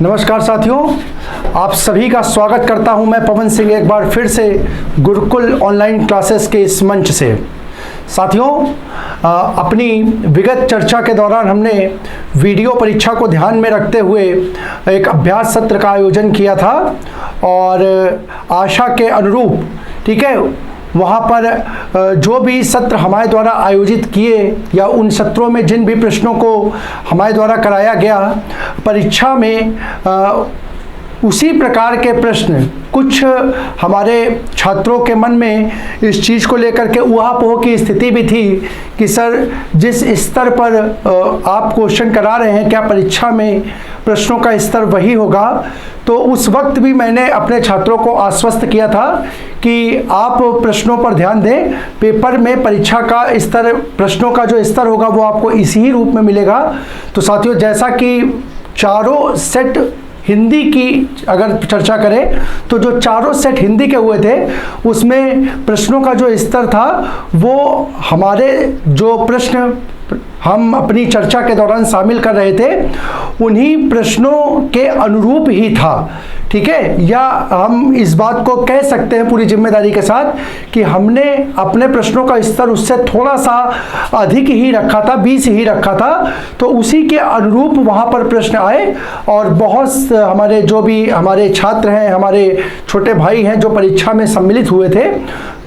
नमस्कार साथियों, आप सभी का स्वागत करता हूं मैं पवन सिंह एक बार फिर से गुरुकुल ऑनलाइन क्लासेस के इस मंच से। साथियों, अपनी विगत चर्चा के दौरान हमने वीडियो परीक्षा को ध्यान में रखते हुए एक अभ्यास सत्र का आयोजन किया था और आशा के अनुरूप, ठीक है, वहाँ पर जो भी सत्र हमारे द्वारा आयोजित किए या उन सत्रों में जिन भी प्रश्नों को हमारे द्वारा कराया गया, परीक्षा में उसी प्रकार के प्रश्न कुछ हमारे छात्रों के मन में इस चीज़ को लेकर के ऊहापोह की स्थिति भी थी कि सर, जिस स्तर पर आप क्वेश्चन करा रहे हैं क्या परीक्षा में प्रश्नों का स्तर वही होगा। तो उस वक्त भी मैंने अपने छात्रों को आश्वस्त किया था कि आप प्रश्नों पर ध्यान दें, पेपर में परीक्षा का स्तर, प्रश्नों का जो स्तर होगा वो आपको इसी ही रूप में मिलेगा। तो साथियों, जैसा कि चारों सेट हिंदी की अगर चर्चा करें तो जो चारों सेट हिंदी के हुए थे उसमें प्रश्नों का जो स्तर था वो हमारे जो प्रश्न हम अपनी चर्चा के दौरान शामिल कर रहे थे उन्हीं प्रश्नों के अनुरूप ही था, ठीक है। या हम इस बात को कह सकते हैं पूरी जिम्मेदारी के साथ कि हमने अपने प्रश्नों का स्तर उससे थोड़ा सा अधिक ही रखा था, 20 ही रखा था। तो उसी के अनुरूप वहाँ पर प्रश्न आए और बहुत हमारे जो भी हमारे छात्र हैं, हमारे छोटे भाई हैं जो परीक्षा में सम्मिलित हुए थे,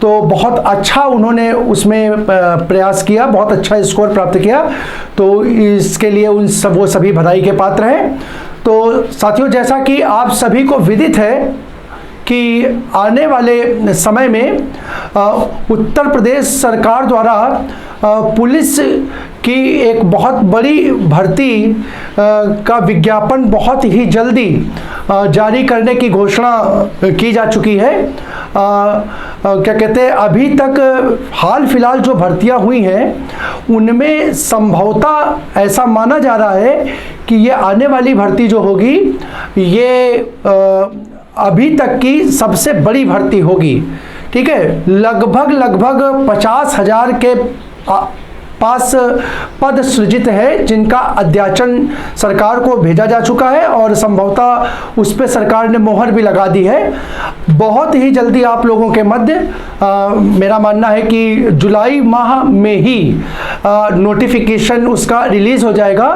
तो बहुत अच्छा उन्होंने उसमें प्रयास किया, बहुत अच्छा स्कोर प्राप्त किया। तो इसके लिए वो सभी बधाई के पात्र हैं। तो साथियों, जैसा कि आप सभी को विदित है कि आने वाले समय में उत्तर प्रदेश सरकार द्वारा पुलिस की एक बहुत बड़ी भर्ती का विज्ञापन बहुत ही जल्दी जारी करने की घोषणा की जा चुकी है। क्या कहते हैं, अभी तक हाल फिलहाल जो भर्तियां हुई हैं उनमें संभवतः ऐसा माना जा रहा है कि ये आने वाली भर्ती जो होगी ये अभी तक की सबसे बड़ी भर्ती होगी, ठीक है। लगभग 50,000 के पास पद सृजित है जिनका अध्याचन सरकार को भेजा जा चुका है और संभवतः उस पर सरकार ने मोहर भी लगा दी है। बहुत ही जल्दी आप लोगों के मध्य मेरा मानना है कि जुलाई माह में ही नोटिफिकेशन उसका रिलीज़ हो जाएगा।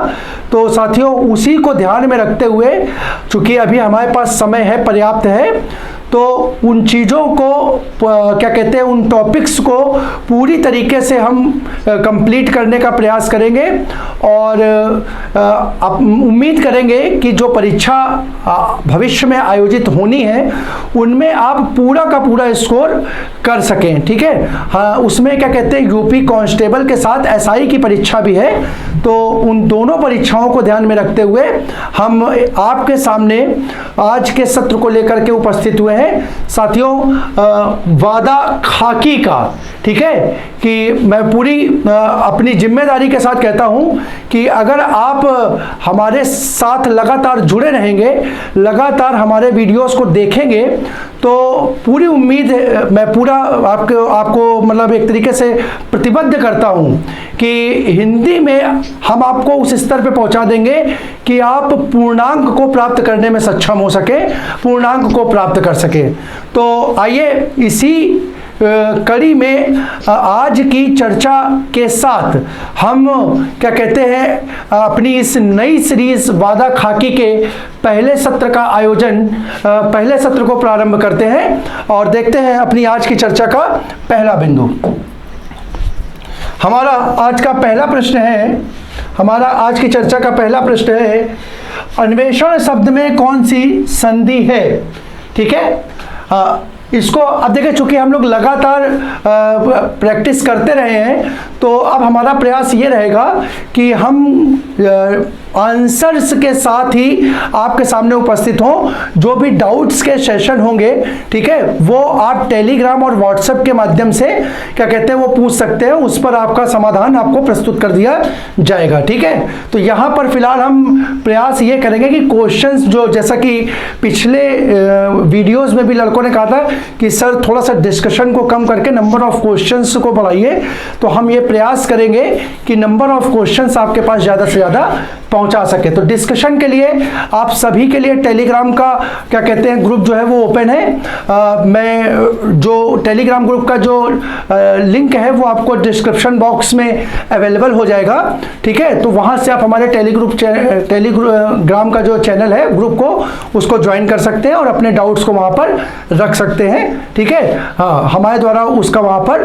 तो साथियों, उसी को ध्यान में रखते हुए, चूँकि अभी हमारे पास समय है, पर्याप्त है, तो उन चीज़ों को क्या कहते हैं, उन टॉपिक्स को पूरी तरीके से हम कंप्लीट करने का प्रयास करेंगे और उम्मीद करेंगे कि जो परीक्षा भविष्य में आयोजित होनी है उनमें आप पूरा का पूरा स्कोर कर सकें, ठीक है। हाँ, उसमें क्या कहते हैं, यूपी कांस्टेबल के साथ एसआई की परीक्षा भी है। तो उन दोनों परीक्षाओं को ध्यान में रखते हुए हम आपके सामने आज के सत्र को लेकर के उपस्थित हुए हैं। साथियों, वादा खाकी का, ठीक है, कि मैं पूरी अपनी जिम्मेदारी के साथ कहता हूं कि अगर आप हमारे साथ लगातार जुड़े रहेंगे, लगातार हमारे वीडियोस को देखेंगे, तो पूरी उम्मीद है, मैं पूरा आपको मतलब एक तरीके से प्रतिबद्ध करता हूं कि हिंदी में हम आपको उस स्तर पे पहुंचा देंगे कि आप पूर्णांक को प्राप्त करने में सक्षम हो सके, पूर्णांक को प्राप्त कर सके। तो आइए इसी कड़ी में आज की चर्चा के साथ हम क्या कहते हैं, अपनी इस नई सीरीज वादा खाकी के पहले सत्र का आयोजन, पहले सत्र को प्रारंभ करते हैं और देखते हैं अपनी आज की चर्चा का पहला बिंदु। हमारा आज का पहला प्रश्न है, हमारा आज की चर्चा का पहला प्रश्न है, अन्वेषण शब्द में कौन सी संधि है, ठीक है। इसको अब देखिए, चूंकि हम लोग लगातार प्रैक्टिस करते रहे हैं तो अब हमारा प्रयास ये रहेगा कि हम आंसर्स के साथ ही आपके सामने उपस्थित हों। जो भी डाउट्स के सेशन होंगे, ठीक है, वो आप टेलीग्राम और व्हाट्सएप के माध्यम से क्या कहते हैं वो पूछ सकते हैं, उस पर आपका समाधान आपको प्रस्तुत कर दिया जाएगा, ठीक है। तो यहाँ पर फिलहाल हम प्रयास ये करेंगे कि क्वेश्चंस जो, जैसा कि पिछले वीडियोस में भी लड़कों ने कहा था कि सर थोड़ा सा डिस्कशन को कम करके नंबर ऑफ क्वेश्चंस को बढ़ाइए, तो हम ये प्रयास करेंगे कि नंबर ऑफ क्वेश्चंस आपके पास ज़्यादा से ज़्यादा पहुंचा सके। तो डिस्कशन के लिए आप सभी के लिए टेलीग्राम का क्या कहते हैं ग्रुप जो है वो ओपन है। मैं जो टेलीग्राम ग्रुप का जो लिंक है वो आपको डिस्क्रिप्शन बॉक्स में अवेलेबल हो जाएगा, ठीक है। तो वहां से आप हमारे टेलीग्राम का जो चैनल है ग्रुप को उसको ज्वाइन कर सकते हैं और अपने डाउट्स को वहां पर रख सकते हैं, ठीक है। हाँ, हमारे द्वारा उसका वहां पर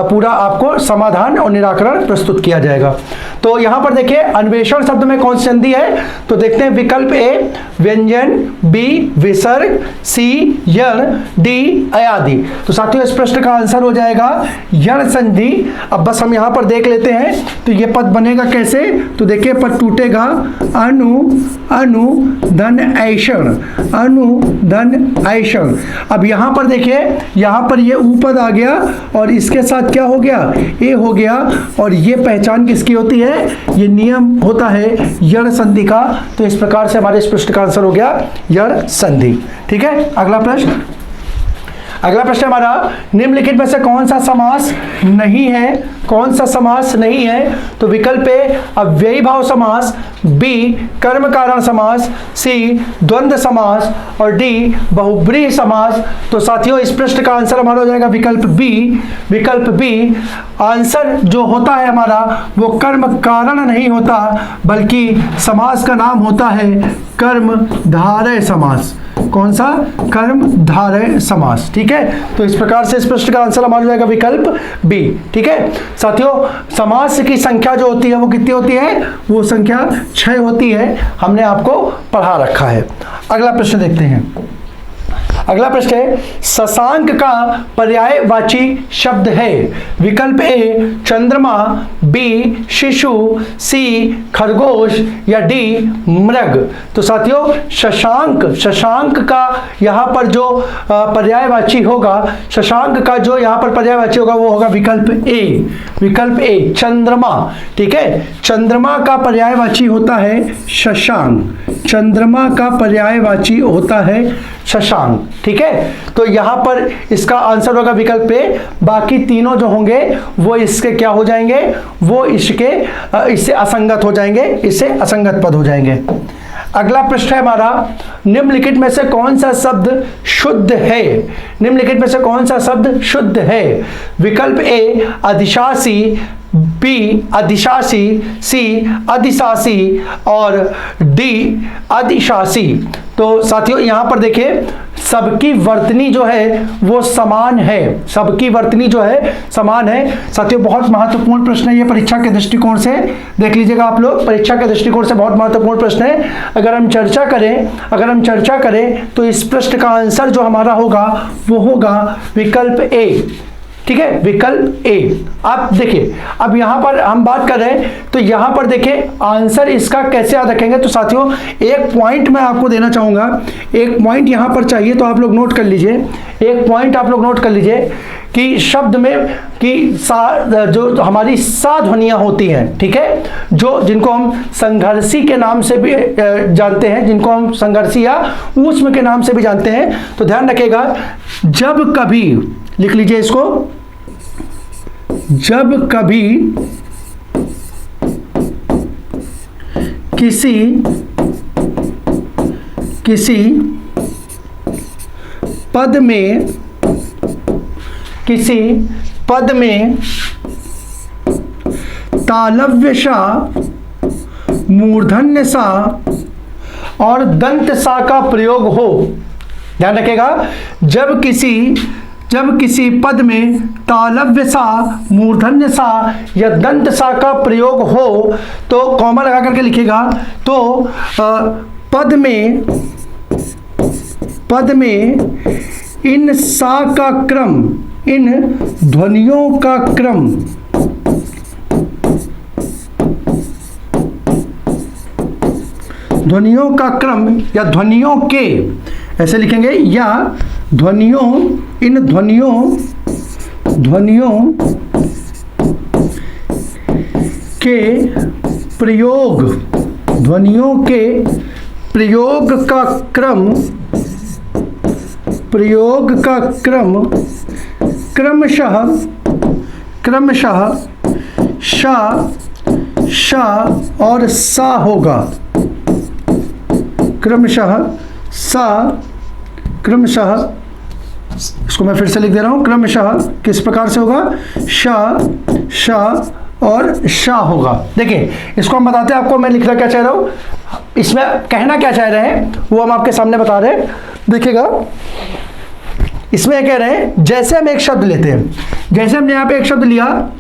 पूरा आपको समाधान और निराकरण प्रस्तुत किया जाएगा। तो यहां पर देखिए अन्वेषण शब्द में कौन सी संधि है, तो देखते हैं विकल्प ए व्यंजन, बी विसर्ग, सी यण, डी अयादि। तो साथियों इस प्रश्न का आंसर हो जाएगा यण संधि। अब बस हम यहां पर देख लेते हैं तो ये पद बनेगा कैसे, तो देखिए पद टूटेगा अनु अनु धन ऐषण, अनु धन ऐषण। अब यहां पर देखिए यहां पर ये उपद आ गया और इसके साथ क्या हो गया, ए हो गया, और ये पहचान किसकी होती है, ये नियम होता है यण संधि का। तो इस प्रकार से हमारे इस प्रश्न का आंसर हो गया यण संधि, ठीक है। अगला प्रश्न हमारा निम्नलिखित में से कौन सा समास नहीं है, कौन सा समास नहीं है, तो विकल्प ए अव्ययी भाव समास, बी कर्म कारण समास, सी द्वंद्व समास और डी बहुब्रीहि समास। तो साथियों इस प्रश्न का आंसर हमारा हो जाएगा विकल्प बी। विकल्प बी आंसर जो होता है हमारा वो कर्म कारण नहीं होता बल्कि समास का नाम होता है कर्म धारय समास। कौन सा, कर्म धारय समास, ठीक है। तो इस प्रकार से इस प्रश्न का आंसर हमारा हो जाएगा विकल्प बी, ठीक है। साथियों समास की संख्या जो होती है वो कितनी होती है, वो संख्या 6 होती है, हमने आपको पढ़ा रखा है। अगला प्रश्न देखते हैं। अगला प्रश्न है शशांक का पर्यायवाची शब्द है, विकल्प ए चंद्रमा, बी शिशु, सी खरगोश या डी मृग। तो साथियों शशांक का यहाँ पर जो पर्यायवाची होगा, शशांक का जो यहाँ पर पर्यायवाची होगा वो होगा विकल्प ए चंद्रमा, ठीक है। चंद्रमा का पर्यायवाची होता है शशांक, चंद्रमा का पर्यायवाची होता है शशांक, ठीक है। तो यहां पर इसका आंसर होगा विकल्प ए। बाकी तीनों जो होंगे वो इसके क्या हो जाएंगे, वो इससे असंगत हो जाएंगे, इससे असंगत पद हो जाएंगे। अगला प्रश्न है हमारा निम्नलिखित में से कौन सा शब्द शुद्ध है, निम्नलिखित में से कौन सा शब्द शुद्ध है, विकल्प ए अधिशासी, बी अधिशासी, सी अधिशासी और डी अधिशासी। तो साथियों यहां पर देखिए सबकी वर्तनी जो है वो समान है, सबकी वर्तनी जो है समान है। साथियों बहुत महत्वपूर्ण प्रश्न है ये परीक्षा के दृष्टिकोण से, देख लीजिएगा आप लोग, परीक्षा के दृष्टिकोण से बहुत महत्वपूर्ण प्रश्न है। अगर हम चर्चा करें तो इस प्रश्न का आंसर जो हमारा होगा वो होगा विकल्प ए, ठीक है, विकल्प ए। आप देखिए अब यहां पर हम बात कर रहे हैं तो यहां पर देखिए आंसर इसका कैसे याद रखेंगे। तो साथियों एक पॉइंट मैं आपको देना चाहूंगा, एक पॉइंट यहां पर चाहिए तो आप लोग नोट कर लीजिए, एक पॉइंट आप लोग नोट कर लीजिए कि शब्द में कि जो हमारी सा ध्वनियां होती हैं, ठीक है, जो जिनको हम संघर्षी के नाम से भी जानते हैं, जिनको हम संघर्षी या ऊष्म के नाम से भी जानते हैं। तो ध्यान रखिएगा जब कभी, लिख लीजिए इसको, जब कभी किसी पद में तालव्य सा, मूर्धन्य सा और दंत सा का प्रयोग हो, ध्यान रखिएगा, जब किसी पद में तालव्य सा, मूर्धन्य सा या दंत सा का प्रयोग हो तो कॉमा लगा करके लिखिएगा। तो पद में इन सा का क्रम, इन ध्वनियों का क्रम या ध्वनियों के, ऐसे लिखेंगे, या ध्वनियों, इन ध्वनियों के प्रयोग, ध्वनियों के प्रयोग का क्रम क्रमशः श और सा होगा, क्रमशः सा, क्रमशः, इसको मैं फिर से लिख दे रहा हूं, क्रमशः किस प्रकार से होगा, श और शा होगा। देखिए इसको हम बताते हैं आपको, मैं लिखना क्या चाह रहा हूं, इसमें कहना क्या चाह रहे हैं वो हम आपके सामने बता रहे हैं। देखिएगा इसमें कह रहे हैं, जैसे हम एक शब्द लेते हैं, जैसे हमने यहां पे एक शब्द लिया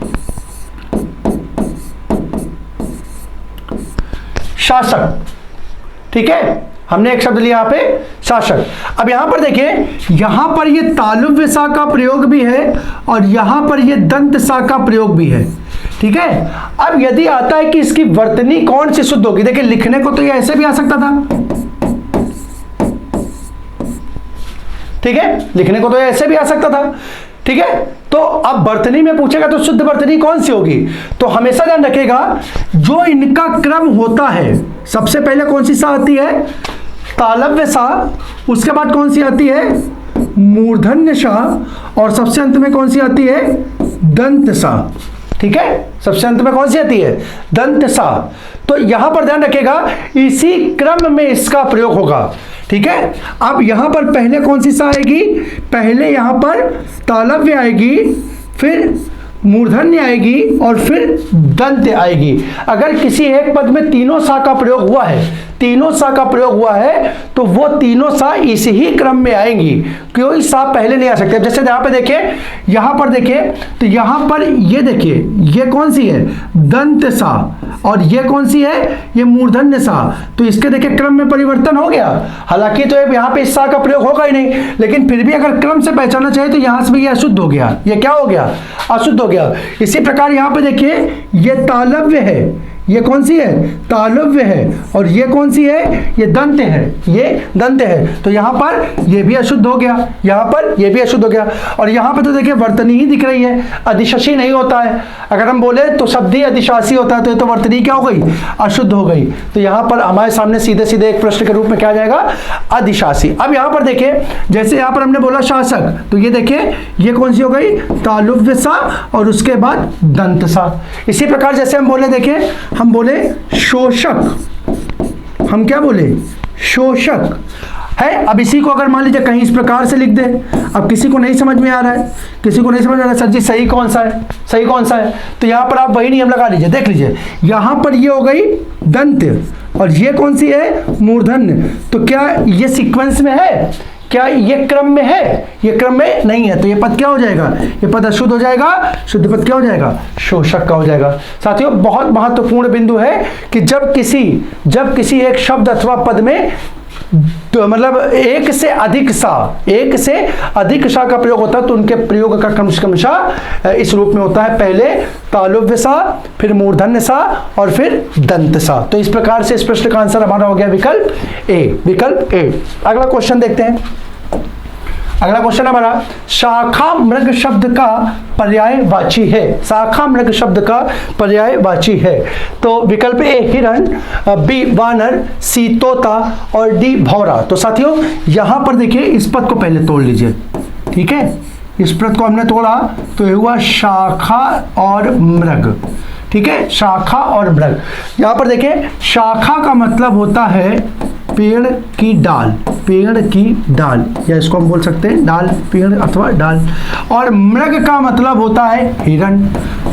शासक, ठीक है, हमने एक शब्द लिया यहां पे शासक। अब यहां पर देखिए, यहां पर ये तालुव्य सा का प्रयोग भी है और यहां पर ये दंत सा का प्रयोग भी है, ठीक है। अब यदि आता है कि इसकी वर्तनी कौन सी शुद्ध होगी, देखिए लिखने को तो ये ऐसे भी आ सकता था, ठीक है, लिखने को तो ये ऐसे भी आ सकता था, ठीक है। तो अब वर्तनी में पूछेगा तो शुद्ध वर्तनी कौन सी होगी, तो हमेशा ध्यान रखिएगा जो इनका क्रम होता है, सबसे पहले कौन सी सा आती है, तालव्य सा, उसके बाद कौन सी आती है, मूर्धन्य सा, और सबसे अंत में कौन सी आती है, दंत सा, ठीक है, सबसे अंत में कौन सी आती है, दंत सा। तो यहां पर ध्यान रखिएगा इसी क्रम में इसका प्रयोग होगा, ठीक है। अब यहां पर पहले कौन सी सा आएगी, पहले यहां पर तालव्य आएगी, फिर मूर्धन्य आएगी और फिर दंत आएगी। अगर किसी एक पद में तीनों सा का प्रयोग हुआ है, तीनों सा का प्रयोग हुआ है, तो वो तीनों सा इसी ही क्रम में आएंगी, कोई सा पहले नहीं आ सकते। जैसे यहाँ पे देखिए, यहाँ पर देखिए, तो यहाँ पर ये देखिए, ये कौन सी है, दंत सा, और ये कौन सी है, ये मूर्धन्य सा। तो इसके देखिए क्रम में परिवर्तन हो गया, हालांकि तो यहाँ पे इस सा का प्रयोग होगा ही नहीं, लेकिन फिर भी अगर क्रम से पहचानना चाहिए तो यहाँ से भी ये अशुद्ध हो गया, ये क्या हो गया, अशुद्ध हो गया। इसी प्रकार यहाँ पे देखिए, ये तालव्य है, ये कौन सी है, तालव्य है, और ये कौन सी है, ये दंत है, ये दंत है। तो यहाँ पर ये भी अशुद्ध हो गया, यहाँ पर ये भी अशुद्ध हो गया, और यहाँ पे तो देखिए वर्तनी ही दिख रही है, अधिशासी नहीं होता है। अगर हम बोले तो शब्द ही अधिशासी होता है, तो ये तो वर्तनी क्या हो गई, अशुद्ध हो गई। तो यहाँ पर हमारे सामने सीधे सीधे एक प्रश्न के रूप में क्या आ जाएगा, अधिशासी। अब यहाँ पर देखिए, जैसे यहाँ पर हमने बोला शासक, तो ये देखिए ये कौन सी हो गई, तालुव्य सा, और उसके बाद दंत सा। इसी प्रकार जैसे हम बोले, देखिए हम बोले शोषक, हम क्या बोले, शोषक है। अब इसी को अगर मान लीजिए कहीं इस प्रकार से लिख दे, अब किसी को नहीं समझ में आ रहा है, किसी को नहीं समझ में आ रहा है, सर जी सही कौन सा है, सही कौन सा है, तो यहाँ पर आप वही नियम लगा लीजिए। देख लीजिए यहाँ पर ये हो गई दंत और ये कौन सी है, मूर्धन्य। तो क्या ये सीक्वेंस में है, क्या ये क्रम में है, ये क्रम में नहीं है, तो ये पद क्या हो जाएगा, ये पद अशुद्ध हो जाएगा, शुद्ध पद क्या हो जाएगा, शोषक का हो जाएगा। साथियों बहुत महत्वपूर्ण बिंदु है कि जब किसी एक शब्द अथवा पद में तो मतलब एक से अधिक सा का प्रयोग होता है, तो उनके प्रयोग का क्रमशः इस रूप में होता है, पहले तालुव्य सा, फिर मूर्धन्य सा और फिर दंत सा। तो इस प्रकार से इस प्रश्न का आंसर हमारा हो गया विकल्प ए, विकल्प ए। अगला क्वेश्चन देखते हैं। अगला क्वेश्चन हमारा, शाखा मृग शब्द का पर्यायवाची है, शाखा मृग शब्द का पर्यायवाची है। तो विकल्प ए हिरण, बी वानर, सी तोता और डी भौरा। तो साथियों यहां पर देखिए इस पद को पहले तोड़ लीजिए, ठीक है, इस पद को हमने तोड़ा तो ये हुआ शाखा और मृग, ठीक है, शाखा और मृग। यहां पर देखिए शाखा का मतलब होता है पेड़ की डाल, पेड़ की डाल, या इसको हम बोल सकते हैं डाल, पेड़ अथवा डाल। और मृग का मतलब होता है हिरण,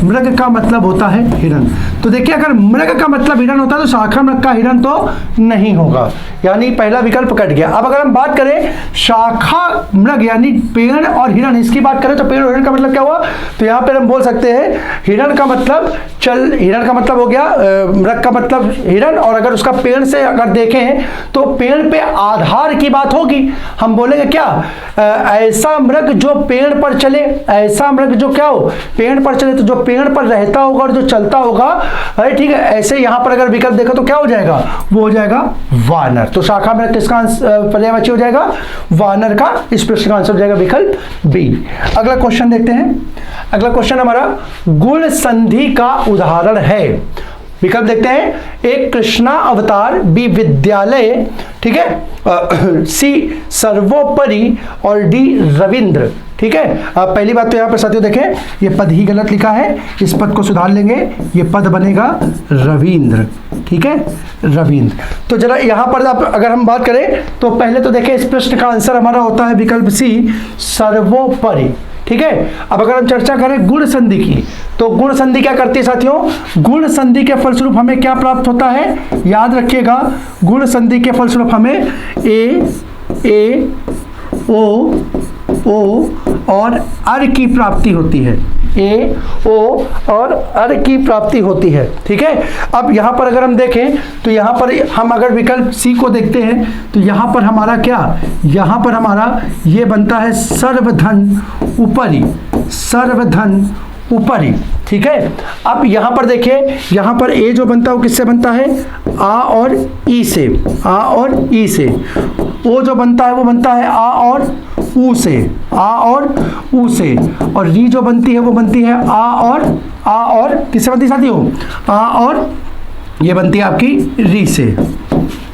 मृग का मतलब होता है हिरण। तो देखिए अगर मृग का मतलब हिरण होता है तो शाखा मृग का हिरण तो नहीं होगा, यानी पहला विकल्प कट गया। अब अगर हम बात करें शाखा मृग यानी पेड़ और हिरण, इसकी बात करें तो पेड़ और हिरण का मतलब क्या हुआ, तो यहाँ पर हम बोल सकते हैं हिरण का मतलब हिरण का मतलब हो गया, मृग का मतलब हिरण, और अगर उसका पेड़ से अगर देखें तो पेड़ पे आधार की बात होगी। हम बोलेंगे क्या, ऐसा मृग जो पेड़ पर चले, ऐसा मृग जो क्या हो, पेड़ पर चले, तो जो पेड़ पर रहता होगा और जो चलता होगा, ठीक है। ऐसे यहां पर अगर विकल्प देखो तो क्या हो जाएगा, वो हो जाएगा वानर। तो शाखा मृग किसका पर्यायवाची हो जाएगा, वानर का। इस प्रश्न का आंसर हो जाएगा विकल्प बी। अगला क्वेश्चन देखते हैं। अगला क्वेश्चन हमारा गुण संधि का उदाहरण है। विकल्प देखते हैं, एक कृष्णा अवतार, बी विद्यालय, ठीक है, सी सर्वोपरि और डी रविंद्र। ठीक है। पहली बात तो यहाँ पर साथियों देखें, ये पद ही गलत लिखा है, इस पद को सुधार लेंगे, ये पद बनेगा रविंद्र, ठीक है, रविंद्र। तो जरा यहाँ पर अगर हम बात करें तो पहले तो देखें इस प्रश्न का आंसर हमारा होता है विकल्प सी, सर्वोपरि, ठीक है। अब अगर हम चर्चा करें गुण संधि की, तो गुण संधि क्या करती है साथियों, गुण संधि के फलस्वरूप हमें क्या प्राप्त होता है, याद रखिएगा, गुण संधि के फलस्वरूप हमें ए ओ और अर की प्राप्ति होती है, ए ओ और अर की प्राप्ति होती है, ठीक है। अब यहाँ पर अगर हम देखें तो यहाँ पर हम अगर विकल्प सी को देखते हैं तो यहाँ पर हमारा क्या, यहाँ पर हमारा ये बनता है सर्वधन उपरि, सर्वधन उपरि, ठीक है। अब यहाँ पर देखिए, यहाँ पर ए जो बनता है वो किससे बनता है, आ और ई से, आ और ई से। ओ जो बनता है वो बनता है आ और ऊ से, आ और ऊ से। और री जो बनती है वो बनती है आ और किससे बनती है साथियों, आ और ये बनती है आपकी री से,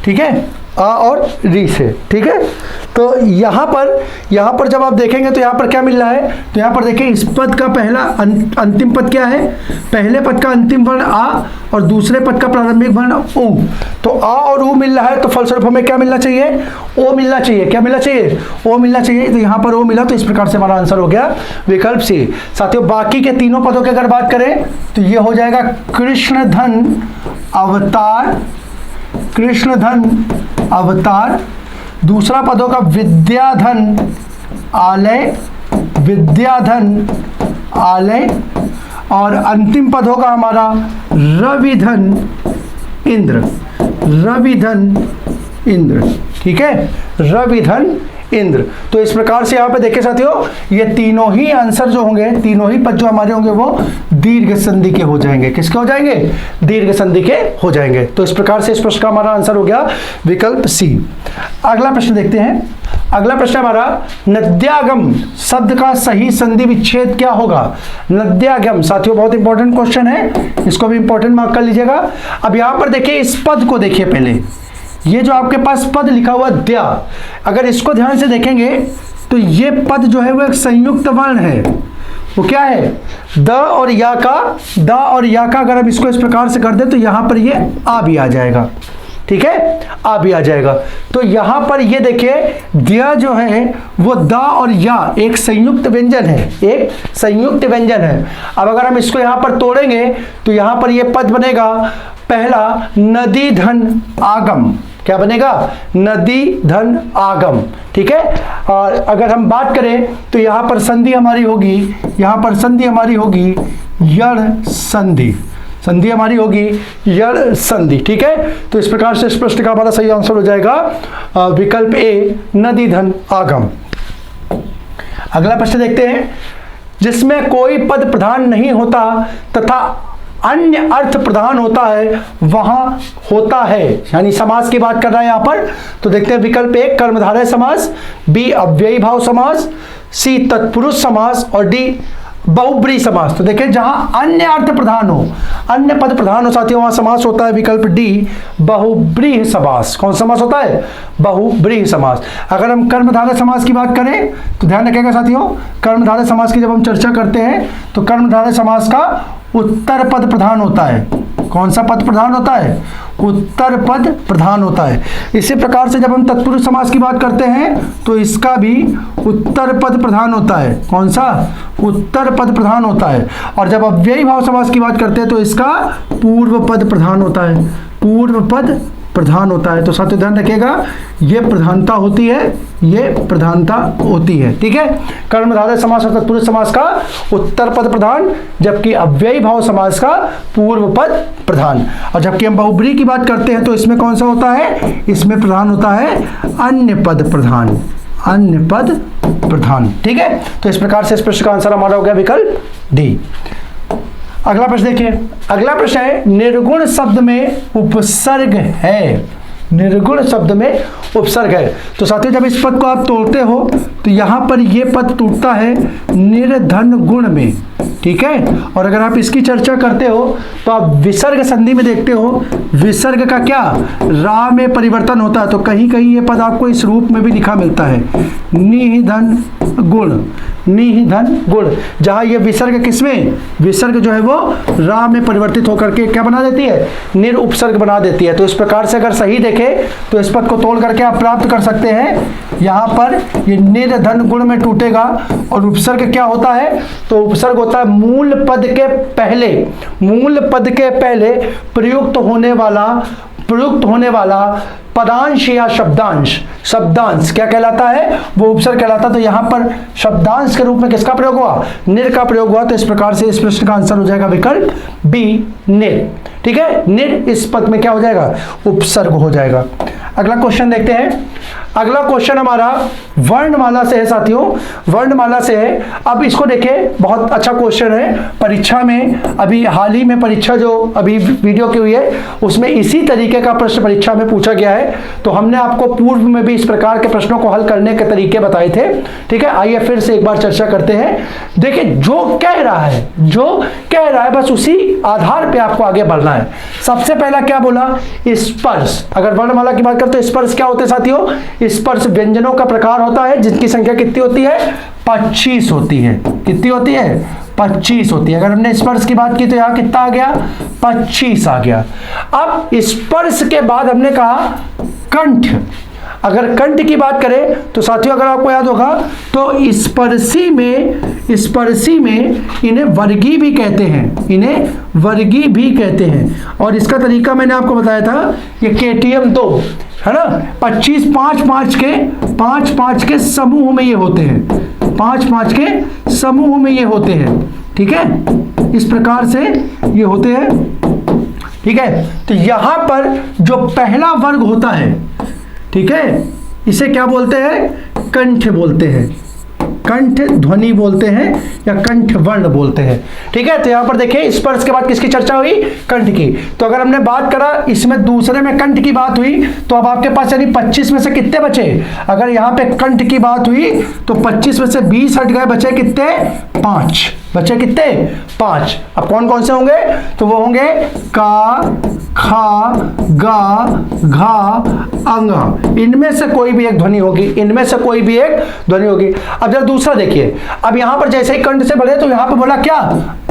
ठीक है, आ और री से, ठीक है। तो यहाँ पर जब आप देखेंगे तो यहाँ पर क्या मिल रहा है, तो यहाँ पर देखिए इस पद का पहला अंतिम पद क्या है, पहले पद का अंतिम वर्ण आ और दूसरे पद का प्रारंभिक वर्ण ऊ। तो आ और ऊ मिल रहा है, तो फलस्वरूप हमें क्या मिलना चाहिए, ओ मिलना चाहिए, क्या मिलना चाहिए, ओ मिलना चाहिए। तो यहाँ पर ओ मिला, तो इस प्रकार से हमारा आंसर हो गया विकल्प सी। साथियों बाकी के तीनों पदों की अगर बात करें तो ये हो जाएगा कृष्णधन अवतार, कृष्णधन अवतार। दूसरा पद होगा विद्याधन आलय, विद्याधन आलय। और अंतिम पद होगा हमारा रविधन इंद्र, रविधन इंद्र, ठीक है, रविधन इंद्र। तो इस प्रकार से यहाँ पे देखिए साथियों, ये तीनों ही आंसर जो होंगे, तीनों ही पद जो हमारे होंगे वो दीर्घ संधि के हो जाएंगे। किसके हो जाएंगे, दीर्घ संधि के हो जाएंगे। तो इस प्रकार से इस प्रश्न का हमारा आंसर हो गया विकल्प सी। अगला प्रश्न देखते हैं। अगला प्रश्न हमारा, नद्यागम शब्द का सही संधि विच्छेद क्या होगा। नद्यागम साथियों बहुत इंपॉर्टेंट क्वेश्चन है, इसको भी इंपॉर्टेंट मार्क कर लीजिएगा। अब यहाँ पर देखिए इस पद को देखिए, पहले ये जो आपके पास पद लिखा हुआ द्या, अगर इसको ध्यान से देखेंगे तो ये पद जो है वो एक संयुक्त वर्ण है। वो क्या है, द और या का, द और या का अगर हम इसको इस प्रकार से कर दे तो यहाँ पर ये आ भी आ जाएगा, ठीक है, आ भी आ जाएगा। तो यहाँ पर ये देखिए द्या जो है वो द और या एक संयुक्त व्यंजन है, एक संयुक्त व्यंजन है। अब अगर हम इसको यहाँ पर तोड़ेंगे तो यहाँ पर ये पद बनेगा पहला नदी धन आगम, क्या बनेगा, नदी धन आगम, ठीक है। और अगर हम बात करें तो यहाँ पर संधि हमारी होगी, यहाँ पर संधि हमारी होगी यण संधि, संधि हमारी होगी यण संधि, ठीक है। तो इस प्रकार से इस प्रश्न का हमारा सही आंसर हो जाएगा विकल्प ए, नदी धन आगम। अगला प्रश्न देखते हैं, जिसमें कोई पद प्रधान नहीं होता तथा अन्य अर्थ प्रधान होता है वहां होता है, यानी समास की बात कर रहा है यहां पर। तो देखते हैं विकल्प ए कर्मधारय समास, बी अव्ययी भाव समास, सी तत्पुरुष समास और डी बहुब्रीहि समास। तो देखिए जहां अन्य अर्थ प्रधान हो, अन्य पद प्रधान हो साथियों, वहां समास होता है विकल्प डी बहुब्रीहि समास। कौन समास होता है, बहुब्रीहि समास। अगर हम कर्मधारय समास की बात करें तो ध्यान रखिएगा साथियों, कर्मधारय समास की जब हम चर्चा करते हैं तो कर्मधारय समास का उत्तर पद प्रधान होता है। कौन सा पद प्रधान होता है, उत्तर पद प्रधान होता है। इसी प्रकार से जब हम तत्पुरुष समास की बात करते हैं तो इसका भी उत्तर पद प्रधान होता है। कौन सा, उत्तर पद प्रधान होता है। और जब अव्ययी भाव समास की बात करते हैं तो इसका पूर्व पद प्रधान होता है, पूर्व पद प्रधान होता है। तो साथियों ध्यान रखिएगा, ये प्रधानता होती है, ये प्रधानता होती है, ठीक है। कर्मधारय समास और तत्पुरुष समास का उत्तर पद प्रधान, जबकि अव्ययी भाव समास का पूर्व पद प्रधान। और जबकि हम बहुब्रीहि की बात करते हैं तो इसमें कौन सा होता है, इसमें प्रधान होता है अन्य पद प्रधान, अन्य पद प्रधान, ठीक है। तो इस प्रकार से इस प्रश्न का आंसर हमारा हो गया विकल्प डी। अगला प्रश्न देखिए। अगला प्रश्न है, निर्गुण शब्द में उपसर्ग है, निर्गुण शब्द में उपसर्ग है। तो साथियों जब इस पद को आप तोड़ते हो तो यहाँ पर ये पद टूटता है निर्धन गुण में, ठीक है। और अगर आप इसकी चर्चा करते हो तो आप विसर्ग संधि में देखते हो, विसर्ग का क्या, रा में परिवर्तन होता है। तो कहीं कहीं ये पद आपको इस रूप में भी लिखा मिलता है, निधन गुण, निधन गुण। जहां ये विसर्ग किसमें, विसर्ग जो है वो रा में परिवर्तित होकर के क्या बना देती है, निर उपसर्ग बना देती है। तो इस प्रकार से अगर सही देखे तो इस पद को तोड़ करके आप प्राप्त कर सकते हैं। यहां पर ये निर्धन गुण में टूटेगा और उपसर्ग क्या होता है, तो उपसर्ग होता है मूल पद के पहले, मूल पद के पहले प्रयुक्त होने वाला पदांश या शब्दांश। शब्दांश क्या कहलाता है, वो उपसर्ग कहलाता है। तो यहां पर शब्दांश के रूप में किसका प्रयोग हुआ, निर का प्रयोग हुआ। तो इस प्रकार से इस प्रश्न का आंसर हो जाएगा विकल्प बी, निर। ठीक है, निर इस पद में क्या हो जाएगा, उपसर्ग हो जाएगा। अगला क्वेश्चन देखते हैं। अगला क्वेश्चन हमारा वर्णमाला से है साथियों, वर्णमाला से है। अब इसको देखें, बहुत अच्छा क्वेश्चन है। परीक्षा में अभी हाल ही में परीक्षा जो अभी वीडियो की हुई है उसमें इसी तरीके का प्रश्न परीक्षा में पूछा गया है। तो हमने आपको पूर्व में भी इस प्रकार के प्रश्नों को हल करने के तरीके बताए थे। ठीक है, आइए फिर से एक बार चर्चा करते हैं। देखिए जो कह रहा है बस उसी आधार पे आपको आगे बढ़ना है। सबसे पहला क्या बोला, स्पर्श। अगर वर्णमाला की बात करते हैं तो स्पर्श क्या होते हैं साथियों, स्पर्श व्यंजनों का प्रकार होता है जिनकी संख्या कितनी होती है, 25 होती है। कितनी होती है, 25 होती है। अगर हमने स्पर्श की बात की तो यहां कितना आ गया, 25 आ गया। अब स्पर्श के बाद हमने कहा कंठ। अगर कंठ की बात करें तो साथियों अगर आपको याद होगा तो स्पर्शी में इन्हें वर्गी भी कहते हैं, और इसका तरीका मैंने आपको बताया था, ये KTM 2 है ना, 25 5 के समूह में ये होते हैं, 5 के समूह में ये होते हैं। ठीक है, इस प्रकार से ये होते हैं। ठीक है, तो यहां पर जो पहला वर्ग होता है, ठीक है, इसे क्या बोलते हैं, कंठ बोलते हैं, कंठ ध्वनि बोलते हैं या कंठ वर्ण बोलते हैं। ठीक है, तो यहां पर देखिए स्पर्श के बाद किसकी चर्चा हुई, कंठ की। तो अगर हमने बात करा इसमें दूसरे में कंठ की बात हुई तो अब आपके पास यानी 25 में से कितने बचे, अगर यहां पे कंठ की बात हुई तो 25 में से 20 हट गए, बचे कितने, 5 बचे, कितने, 5। अब कौन कौन से होंगे, तो वो होंगे का, खा, गा, घा, अंग। इनमें से कोई भी एक ध्वनि होगी, इनमें से कोई भी एक ध्वनि होगी। अब जरा दूसरा देखिए, अब यहां पर जैसे ही कंठ से बढ़े तो यहां पर बोला क्या,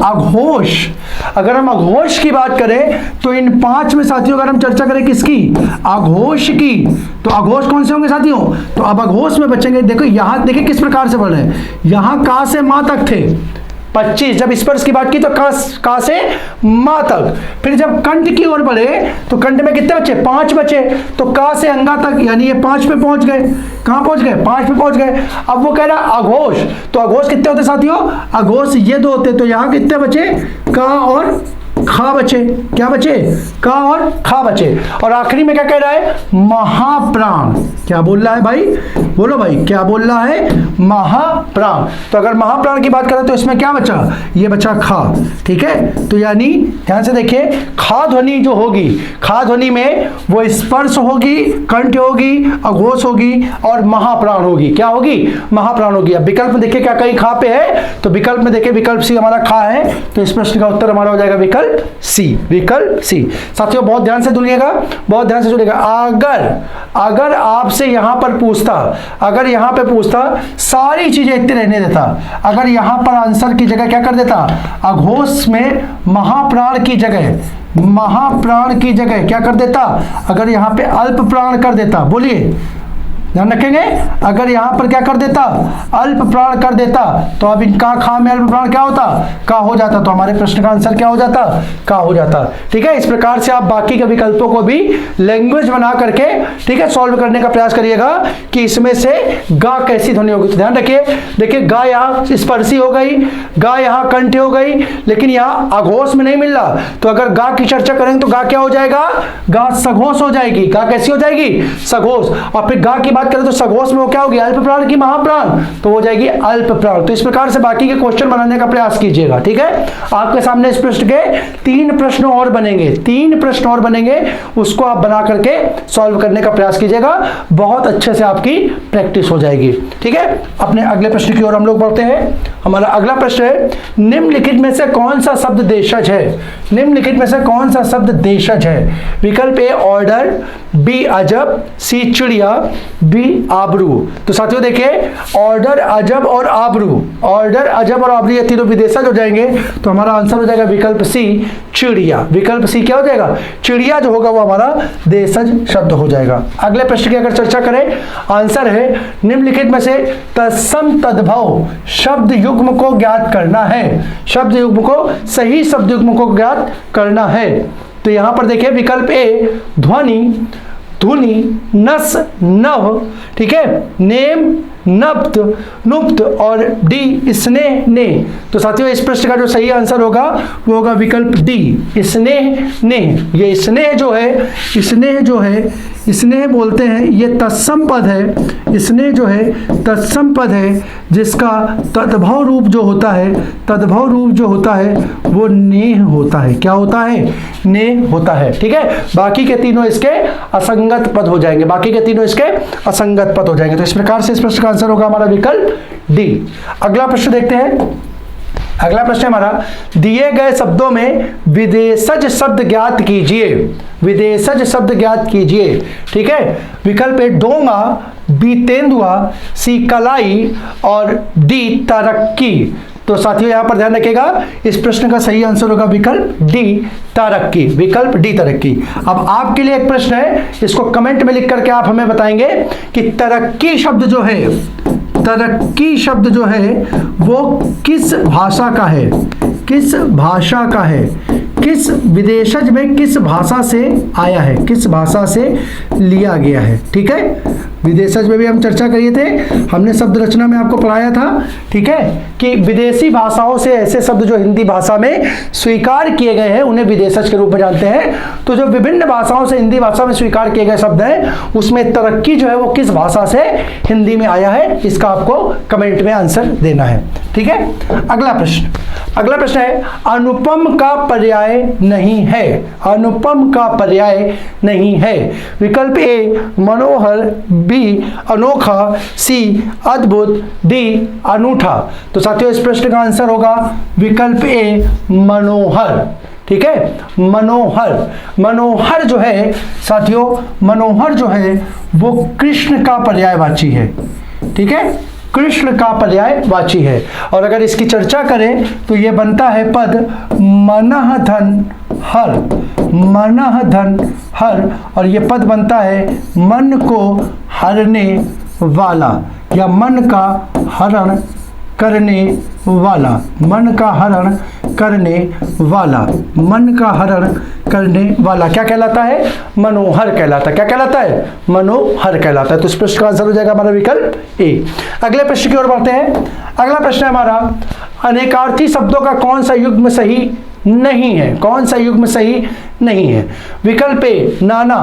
अघोष। अगर हम अघोष की बात करें तो इन 5 में साथियों अगर हम चर्चा करें किसकी, अघोष की, तो अघोष कौन से होंगे साथियों, तो अब अघोष में बचेंगे। देखो यहां देखिए किस प्रकार से बढ़ रहे हैं, यहां का से मां तक थे 25, जब स्पर्श की बात की तो का से मां तक। फिर जब कंठ की ओर बढ़े तो कंठ में कितने बचे, 5 बचे, तो का से अंगा तक, यानी ये 5 पे पहुंच गए। कहां पहुंच गए, 5 पे पहुंच गए। अब वो कह रहा अघोष, तो अघोष कितने होते साथियों, अघोष ये 2 होते, तो यहां कितने बचे, का और खा बचे। क्या बचे, का और खा बचे। और आखिरी में क्या कह रहा है, महाप्राण। क्या बोल रहा है भाई, बोलो भाई, क्या बोल रहा है, महाप्राण। तो अगर महाप्राण की बात करें तो इसमें क्या बचा, ये बचा खा। ठीक है, तो यानी ध्यान से देखिए, खा ध्वनि जो होगी, खा ध्वनि में वो स्पर्श होगी, कंठ होगी, अघोष होगी और महाप्राण होगी। क्या होगी, महाप्राण होगी। अब विकल्प में देखिए क्या कहीं खा पे है, तो विकल्प में देखिए विकल्प सी हमारा खा है, तो इस प्रश्न का उत्तर हमारा हो जाएगा विकल्प सी, विकल्प सी। साथियों बहुत ध्यान से सुनिएगा, बहुत ध्यान से सुनिएगा। अगर आपसे यहां पर पूछता, अगर यहां पे पूछता, सारी चीजें इतने रहने देता, अगर यहां पर आंसर की जगह क्या कर देता, अघोष में महाप्राण की जगह क्या कर देता, अगर यहां पे अल्प प्राण कर देता, बोलिए ध्यान रखेंगे, अगर यहां पर क्या कर देता, अल्प प्राण कर देता, तो अब इनका खा में अल्प प्राण क्या होता, का हो जाता, तो हमारे प्रश्न का आंसर क्या हो जाता, का हो जाता। ठीक है, इस प्रकार से आप बाकी के विकल्पों को भी लैंग्वेज बना करके, ठीक है, सॉल्व करने का प्रयास करिएगा कि इसमें से गा कैसी ध्वनि होगी। तो ध्यान रखिए, देखिए गा यहाँ स्पर्शी हो गई, गा यहाँ कंठ हो गई, लेकिन यहाँ अघोष में नहीं मिल रहा, तो अगर गा की चर्चा करेंगे तो गा क्या हो जाएगा, गा सघोष हो जाएगी। गा कैसी हो जाएगी, सघोष। और फिर गा की बात करें तो सघोष में वो क्या होगी, अल्प प्राण की महाप्राण, तो हो जाएगी अल्प प्राण। तो इस प्रकार से बाकी के क्वेश्चन बनाने का प्रयास कीजिएगा। ठीक है, आपके सामने इस पृष्ठ के 3 प्रश्न और बनेंगे, 3 प्रश्न और बनेंगे, उसको आप बना करके सॉल्व करने का प्रयास कीजिएगा, बहुत अच्छे से आपकी प्रैक्टिस हो जाएगी। ठीक है, अपने अगले प्रश्न की ओर हम लोग बढ़ते हैं। हमारा अगला प्रश्न है, निम्नलिखित में से कौन सा शब्द देशज है, निम्नलिखित में से कौन सा शब्द देशज है। विकल्प ए ऑर्डर, बी अजब, सी चिड़िया, बी आबरू। तो साथियों देखिए, ऑर्डर, अजब और आबरू, ऑर्डर, अजब और आबरू ये तीनों विदेशज हो जाएंगे, तो हमारा आंसर हो जाएगा विकल्प सी चिड़िया। विकल्प सी क्या हो जाएगा? चिड़िया जो होगा वो हमारा देशज शब्द हो जाएगा। अगले प्रश्न की अगर चर्चा करें, आंसर है निम्नलिखित में से तत्सम तद्भव शब्द युग्म को ज्ञात करना है। शब्द युग्म को, सही शब्द युग्म को ज्ञात करना है। तो यहां पर देखिए विकल्प ए ध्वनि, धुनि, नस, नभ, ठीक है, नेम, नप्त, नुप्त और डी स्नेह, ने। तो साथियों इस प्रश्न का जो सही आंसर होगा वो होगा विकल्प डी स्नेह, ने। ये स्नेह जो है, स्नेह जो है, स्नेह बोलते हैं, ये तत्सम पद है। स्नेह जो है तत्सम पद है, जिसका तद्भव रूप जो होता है, तद्भव रूप जो होता है वो नेह होता है। क्या होता है? नेह होता है। ठीक है, बाकी के तीनों इसके असंगत पद हो जाएंगे, बाकी के तीनों इसके असंगत पद हो जाएंगे। तो इस प्रकार से इस प्रश्न का आंसर होगा हमारा विकल्प डी। अगला प्रश्न देखते हैं। अगला प्रश्न हमारा, दिए गए शब्दों में विदेशज शब्द ज्ञात कीजिए। विदेशज शब्द ज्ञात कीजिए। ठीक है, विकल्प ए डोंगा, बी तेंदुआ, सी कलाई और डी तरक्की। तो साथियों यहां पर ध्यान रखिएगा, इस प्रश्न का सही आंसर होगा विकल्प डी तरक्की। विकल्प डी तरक्की। अब आपके लिए एक प्रश्न है, इसको कमेंट में लिख करके आप हमें बताएंगे कि तरक्की शब्द जो है, तरक्की शब्द जो है वो किस भाषा का है? किस भाषा का है? किस विदेशज में किस भाषा से आया है? किस भाषा से लिया गया है? ठीक है, विदेशज में भी हम चर्चा करिए थे, हमने शब्द रचना में आपको पढ़ाया था। ठीक है, कि विदेशी भाषाओं से ऐसे शब्द जो हिंदी भाषा में स्वीकार किए गए हैं उन्हें विदेशज के रूप में जानते हैं। तो जो विभिन्न भाषाओं से हिंदी भाषा में स्वीकार किए गए शब्द हैं उसमें तरक्की जो है वो किस भाषा से हिंदी में आया है, इसका आपको कमेंट में आंसर देना है। ठीक है, अगला प्रश्न। अगला प्रश्न है, अनुपम का पर्याय नहीं है। अनुपम का पर्याय नहीं है। विकल्प ए मनोहर, बी अनोखा, सी अद्भुत, डी अनूठा। तो साथियों इस प्रश्न का आंसर होगा विकल्प ए मनोहर। ठीक है, मनोहर। मनोहर जो है साथियों, मनोहर जो है वो कृष्ण का पर्यायवाची है। ठीक है, कृष्ण का पर्यायवाची है। और अगर इसकी चर्चा करें तो ये बनता है पद मनः धन हर, मनः धन हर, और ये पद बनता है मन को हरने वाला या मन का हरण करने वाला। मन का हरण करने वाला, मन का हरण करने वाला क्या कहलाता है? मनोहर कहलाता है। क्या कहलाता है? मनोहर कहलाता है। तो इस प्रश्न का आंसर हो जाएगा हमारा विकल्प ए। अगले प्रश्न की ओर बढ़ते हैं। अगला प्रश्न है हमारा, अनेकार्थी शब्दों का कौन सा युग्म सही नहीं है? कौन सा युग्म सही नहीं है? विकल्प ए नाना।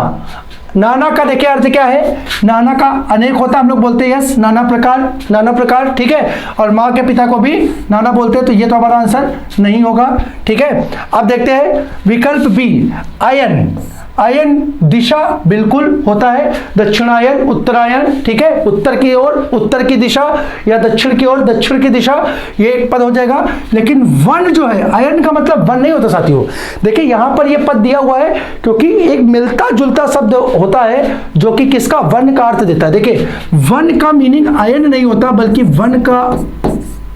नाना का देखिए अर्थ क्या है? नाना का अनेक होता है, हम लोग बोलते हैं यस, नाना प्रकार, नाना प्रकार। ठीक है, और माँ के पिता को भी नाना बोलते हैं, तो ये तो हमारा आंसर नहीं होगा। ठीक है, अब देखते हैं विकल्प बी अयन। अयन दिशा बिल्कुल होता है, दक्षिणायन, उत्तरायण। ठीक है, उत्तर की ओर उत्तर की दिशा या दक्षिण की ओर दक्षिण की दिशा, ये एक पद हो जाएगा। लेकिन वन जो है, अयन का मतलब वन नहीं होता साथियों। देखिए यहां पर ये पद दिया हुआ है क्योंकि एक मिलता जुलता शब्द होता है जो कि किसका? वन का अर्थ देता है। देखिए वन का मीनिंग अयन नहीं होता बल्कि वन का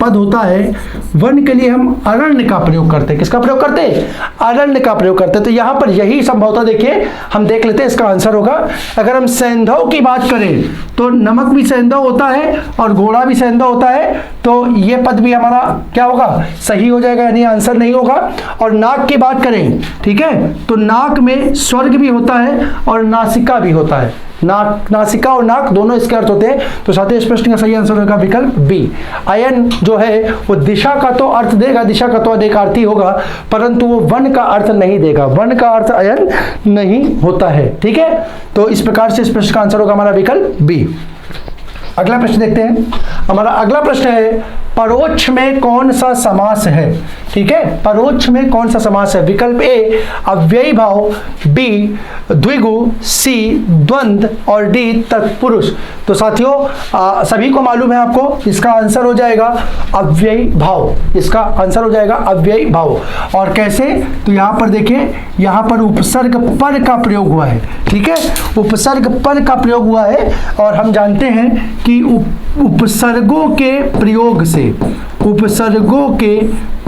पद होता है। वन के लिए हम अरण्य का प्रयोग करते हैं। किसका प्रयोग करते हैं? अरण्य का प्रयोग करते हैं। तो यहां पर यही संभवतः देखिए हम देख लेते हैं, इसका आंसर होगा, अगर हम सैंधव की बात करें तो नमक भी सैंधव होता है और घोड़ा भी सैंधव होता है, तो ये पद भी हमारा क्या होगा? सही हो जाएगा, यानी आंसर नहीं होगा। और नाक की बात करें, ठीक है, तो नाक में स्वर्ग भी होता है और नासिका भी होता है। नाक, नासिका और नाक दोनों इसके अर्थ होते हैं। तो साथ ही इस प्रश्न का सही आंसर होगा विकल्प बी। अयन जो है वो दिशा का तो अर्थ देगा, दिशा का तो अनेकार्थी होगा, परंतु वो वन का अर्थ नहीं देगा। वन का अर्थ अयन नहीं होता है। ठीक है, तो इस प्रकार से इस प्रश्न का आंसर होगा हमारा विकल्प बी। अगला प्रश्न देखते हैं। हमारा अगला प्रश्न है, परोक्ष में कौन सा समास है? ठीक है। परोक्ष में कौन सा समास है? विकल्प ए अव्ययी भाव, बी द्विगु, सी द्वंद्व और डी तत्पुरुष। तो साथियों सभी को मालूम है आपको, इसका आंसर हो जाएगा अव्ययी भाव, इसका आंसर हो जाएगा अव्ययी भाव। और कैसे? तो यहाँ पर देखिए, यहाँ पर उपसर्ग पर का प्रयोग हुआ है, ठीक है, उपसर्ग पर का प्रयोग हुआ है। और हम जानते हैं कि उपसर्गों के प्रयोग से, उपसर्गों के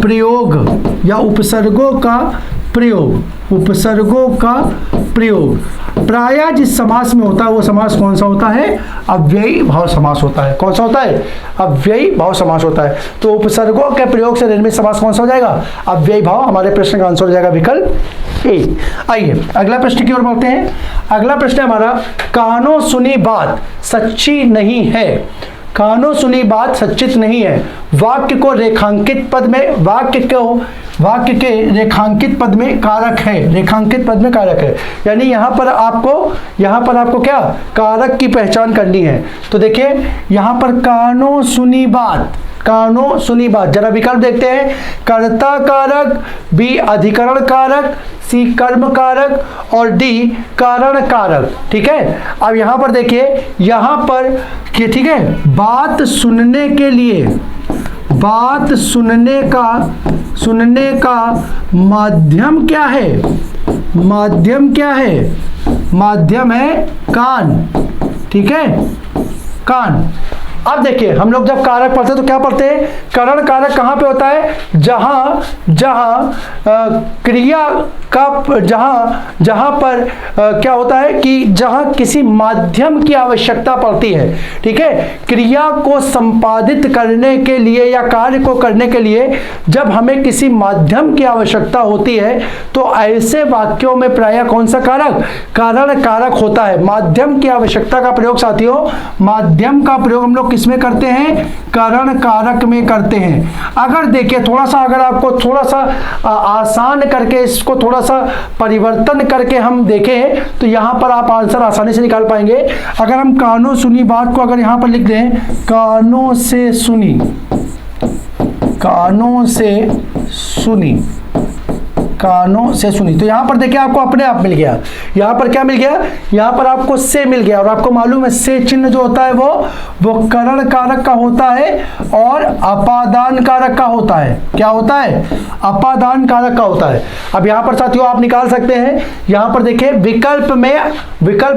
प्रयोग या उपसर्गों का प्रयोग, उपसर्गों का प्रयोग प्रायः जिस समास में होता है वो समास कौन सा होता है? अव्ययी भाव समास होता है। कौन सा होता है? अव्ययी भाव समास होता है। तो उपसर्गों के प्रयोग से निर्मित समास कौन सा हो जाएगा? अव्ययी भाव। हमारे प्रश्न का आंसर हो जाएगा विकल्प ए। आइए अगला प्रश्न की ओर बढ़ते हैं। अगला प्रश्न है हमारा, कानों सुनी बात सच्ची नहीं है। कानों सुनी बात सच्चित नहीं है। वाक्य को रेखांकित पद में, वाक्य के रेखांकित पद में कारक है, रेखांकित पद में कारक है। यानी यहाँ पर आपको क्या कारक की पहचान करनी है। तो देखिए यहाँ पर कानों सुनी बात, कानों सुनी बात, जरा विकल्प देखते हैं। कर्ता कारक, बी अधिकरण कारक, सी कर्म कारक और डी कारण कारक, ठीक है। अब यहाँ पर देखिए, यहाँ पर ठीक है, बात सुनने के लिए, बात सुनने का माध्यम क्या है? माध्यम क्या है? माध्यम है कान, ठीक है, कान। अब देखिए हम लोग जब कारक पढ़ते हैं तो क्या पढ़ते हैं? करण कारक कहाँ पे होता है? जहाँ क्रिया का, जहाँ पर क्या होता है कि जहाँ किसी माध्यम की आवश्यकता पड़ती है, ठीक है। क्रिया को संपादित करने के लिए या कार्य को करने के लिए जब हमें किसी माध्यम की आवश्यकता होती है तो ऐसे वाक्यों में प्रायः कौन सा कारक? कारण कारक होता है। माध्यम की आवश्यकता का प्रयोग साथियों, माध्यम का प्रयोग हम लोग किस में करते हैं? कारण कारक में करते हैं। अगर देखिए थोड़ा सा, अगर आपको थोड़ा सा आसान करके इसको थोड़ा सा परिवर्तन करके हम देखें तो यहां पर आप आंसर आसानी से निकाल पाएंगे। अगर हम कानों सुनी बात को अगर यहां पर लिख दें, कानों से सुनी, कानों से सुनी, कानों से सुनी, तो यहां पर देखिए आपको अपने आप मिल गया। यहां पर क्या मिल गया? यहां पर आपको से मिल गया। और आपको मालूम है से चिन्ह जो होता है वो करण कारक का होता है और अपादान कारक का होता है। क्या होता है? अपादान कारक का होता है। अब यहां पर साथियों आप निकाल सकते हैं, यहां पर देखिए विकल्प